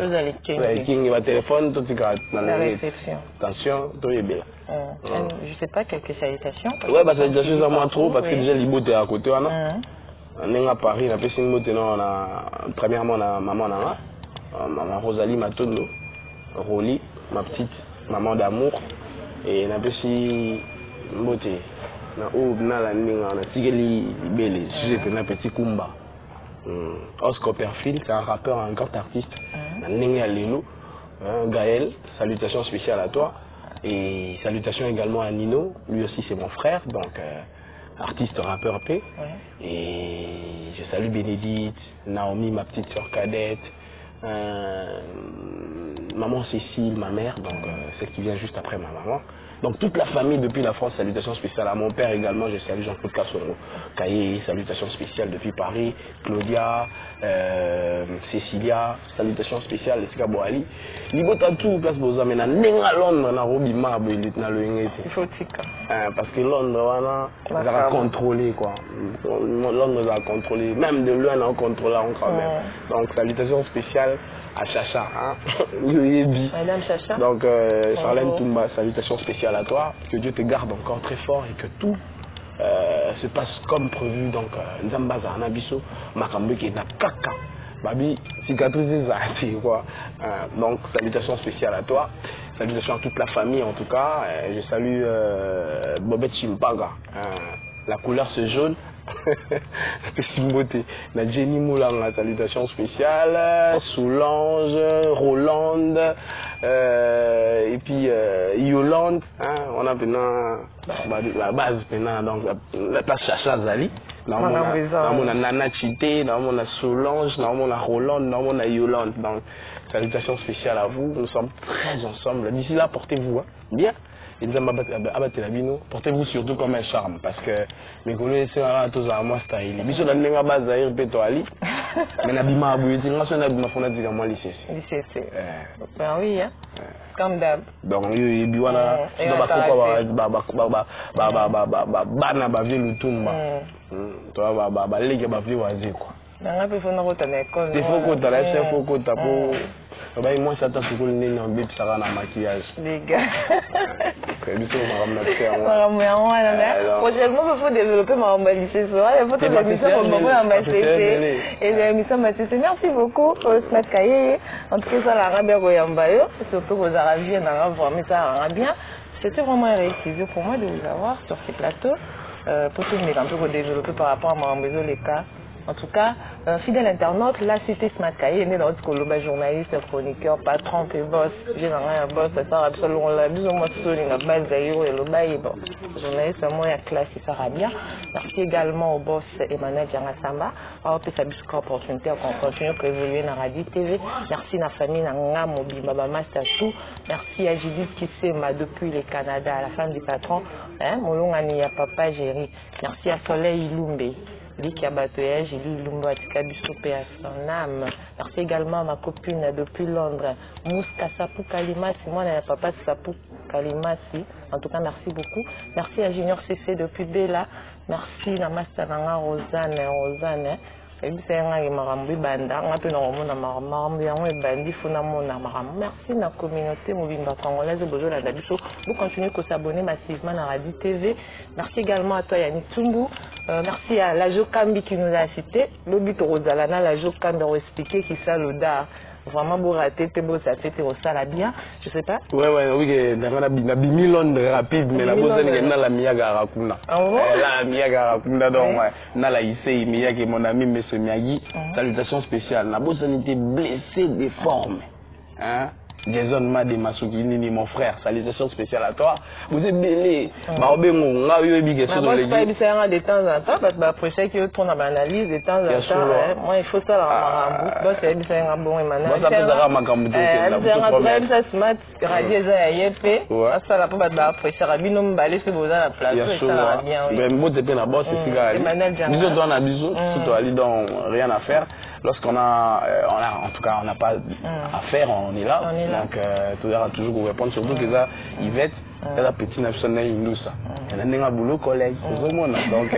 king va téléphone to tika la réception attention to yebela je sais pas quelques salutations ouais bah salutations à moi trop parce que déjà libote à côté on a à Paris na pesi libote non na premièrement na maman na maman Rosalie Matondo Roli ma petite maman d'amour et na pesi libote na na la ninga na tigeli belle je suis un petit Kumba Oscar Perfil c'est un rappeur un grand artiste na ninga lelo Gaël salutations spéciales à toi et salutations également à Nino lui aussi c'est mon frère donc artiste rappeur P et je salue Bénédicte Naomi ma petite sœur cadette maman Cécile ma mère donc celle qui vient juste après ma maman. Donc toute la famille depuis la France, salutations spéciales à mon père également, je salue Jean-Claude Kassongo, Kaye, salutations spéciales depuis Paris, Claudia, Cécilia, salutations spéciales à Sika Boali. Libota tout place Boza, mais na nenga Londres na robi marbre na le ngete. Il faut tika. Parce que Londres on va contrôler quoi. Londres va contrôler, même de loin on contrôle quand même. Donc salutations spéciales à Chacha, hein? Madame Chacha. Donc, Charlène Toumba, salutations spéciales à toi. Que Dieu te garde encore très fort et que tout se passe comme prévu. Donc, Nzambaza, Nabiso, Makambe qui est na kaka. Babi, cicatrices c'est quoi. Donc, salutations spéciales à toi. Salutations à toute la famille en tout cas. Je salue Bobette Chimpaga. La couleur se jaune. Na Jenny Moulanga, salutations spéciales. Solange, Roland, et puis Yolande. Hein, on a maintenant la base maintenant, donc la place Chacha Zali. On a Nana Chité, on a Solange, on a Roland, on a Yolande. Donc salutations spéciales à vous. Nous sommes très ensemble. D'ici là, portez-vous hein, bien. Portez-vous surtout comme un charme parce que mes collègues sont tous à moi style. Biso dans les base d'ailleurs peut aller. Mais na bima abouti, nga so na bima fona diga moi lycée. Lycée. Ben oui hein. Comme d'hab. Donc yo bi wana bana ba vie lutumba. To ba lege ba vie wazi quoi. Nga pe fona ko tana école. Il faut ko tala, il faut ko tapo. Moi, j'attends que vous n'ayez pas de maquillage. Les gars. Prochainement, il faut développer ma lycée. Il faut que l'émission soit en massé. Et l'émission massé. Merci beaucoup, Smart Kaye. En tout cas, ça l'a bien goyambayo. Surtout aux Arabiens, on a vraiment ça bien. C'était vraiment un réussite pour moi de vous avoir sur ce plateau. Pour tout un peu développer par rapport à ma les cas. En tout cas, fidèle internaute, là c'était Smart Kaye, né dans notre coloba, journaliste, chroniqueur, patron, et boss. J'ai un boss, ça sera absolument la bise, moi sur la base d'ailleurs et le bail, bon. Journaliste, moi, il y a classe, ça sera bien. Merci également au boss Emmanuel Djangasamba. On peut s'abuser opportunité qu'on continue à évoluer dans Radio TV. Merci à la famille, à Mobi, Baba Mastatou. Merci à Judith Kissema depuis le Canada, à la femme du patron. Moulon Ania, papa Géry. Merci à Soleil Ilumbe. Liki Abatoya, j'ai lu Lumba Tikabisope à son âme. Merci également à ma copine depuis Londres, Mouska Sapou Kalimasi. Moi, on a papa Sapou Kalimasi. En tout cas, merci beaucoup. Merci à Junior CC depuis Bella. Merci à Master Nanga Rosanne. Merci à la communauté mobile congolaise. Vous continuez à s'abonner massivement à Radio TV. Merci également à toi Yannick Tsumbu. Merci à la Jokambi qui nous a assisté. Le but Rosalana, la Jokambi a expliqué qui ça le da. Vraiment beau raté, t'es beau, ça fait ça la bien, je sais pas. Oui, on a mis Londres rapide, mais la bonne c'est la Miyaga Rakuna. La Miyaga Rakuna, donc, na la Issei, Miyagi, mon ami, monsieur Miyagi, salutations spéciales. La bonne sanité blessé, déforme. Hein? Jason Made Masukini, mon frère, salutations spéciales à toi. Vous êtes belé. De temps en temps, parce que après chaque fois qu'on a une analyse, de temps en temps, moi il faut ça la c'est un bon Emmanuel. Moi ça peut être ma campagne. Ça smart radio ça ça la peut battre après ça rabino balé c'est beau la place ça va bien. Mais moi t'es la boss c'est ça. Bisous dans la bisou, surtout Ali donc rien à faire. Lorsqu'on a en tout cas on n'a pas à faire, on est là. Donc, tu verras toujours vous répondre, surtout que ça, Yvette, elle a petit national nous ça. Elle a un boulot collègue, c'est au monde. Donc,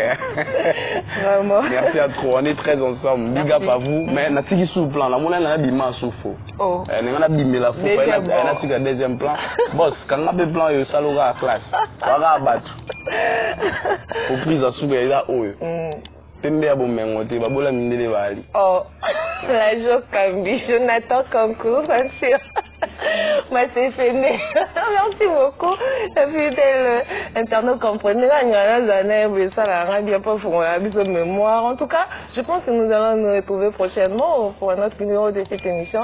merci à trop, on est très ensemble. Big up à vous. Mais, on a tiré sous le plan, là, on a un bimé sous faux. On a bimé la faux, elle a tiré un deuxième plan. Boss, quand on a un plan, il y a ça à classe. On va abattre. Au prix à sous, il y a haut. Oh, la Jokambi, Jonathan Concours, bien sûr. Moi, c'est fini. Merci beaucoup. Et puis, internaute comprenez, il y a des années, ça l'a bien pas pour la mémoire. En tout cas, je pense que nous allons nous retrouver prochainement pour un autre numéro de cette émission.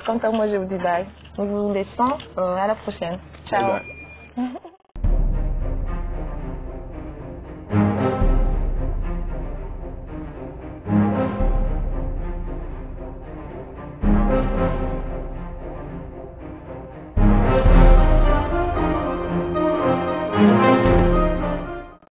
Quant à moi, je vous dis bye. Nous vous laissons. À la prochaine. Ciao.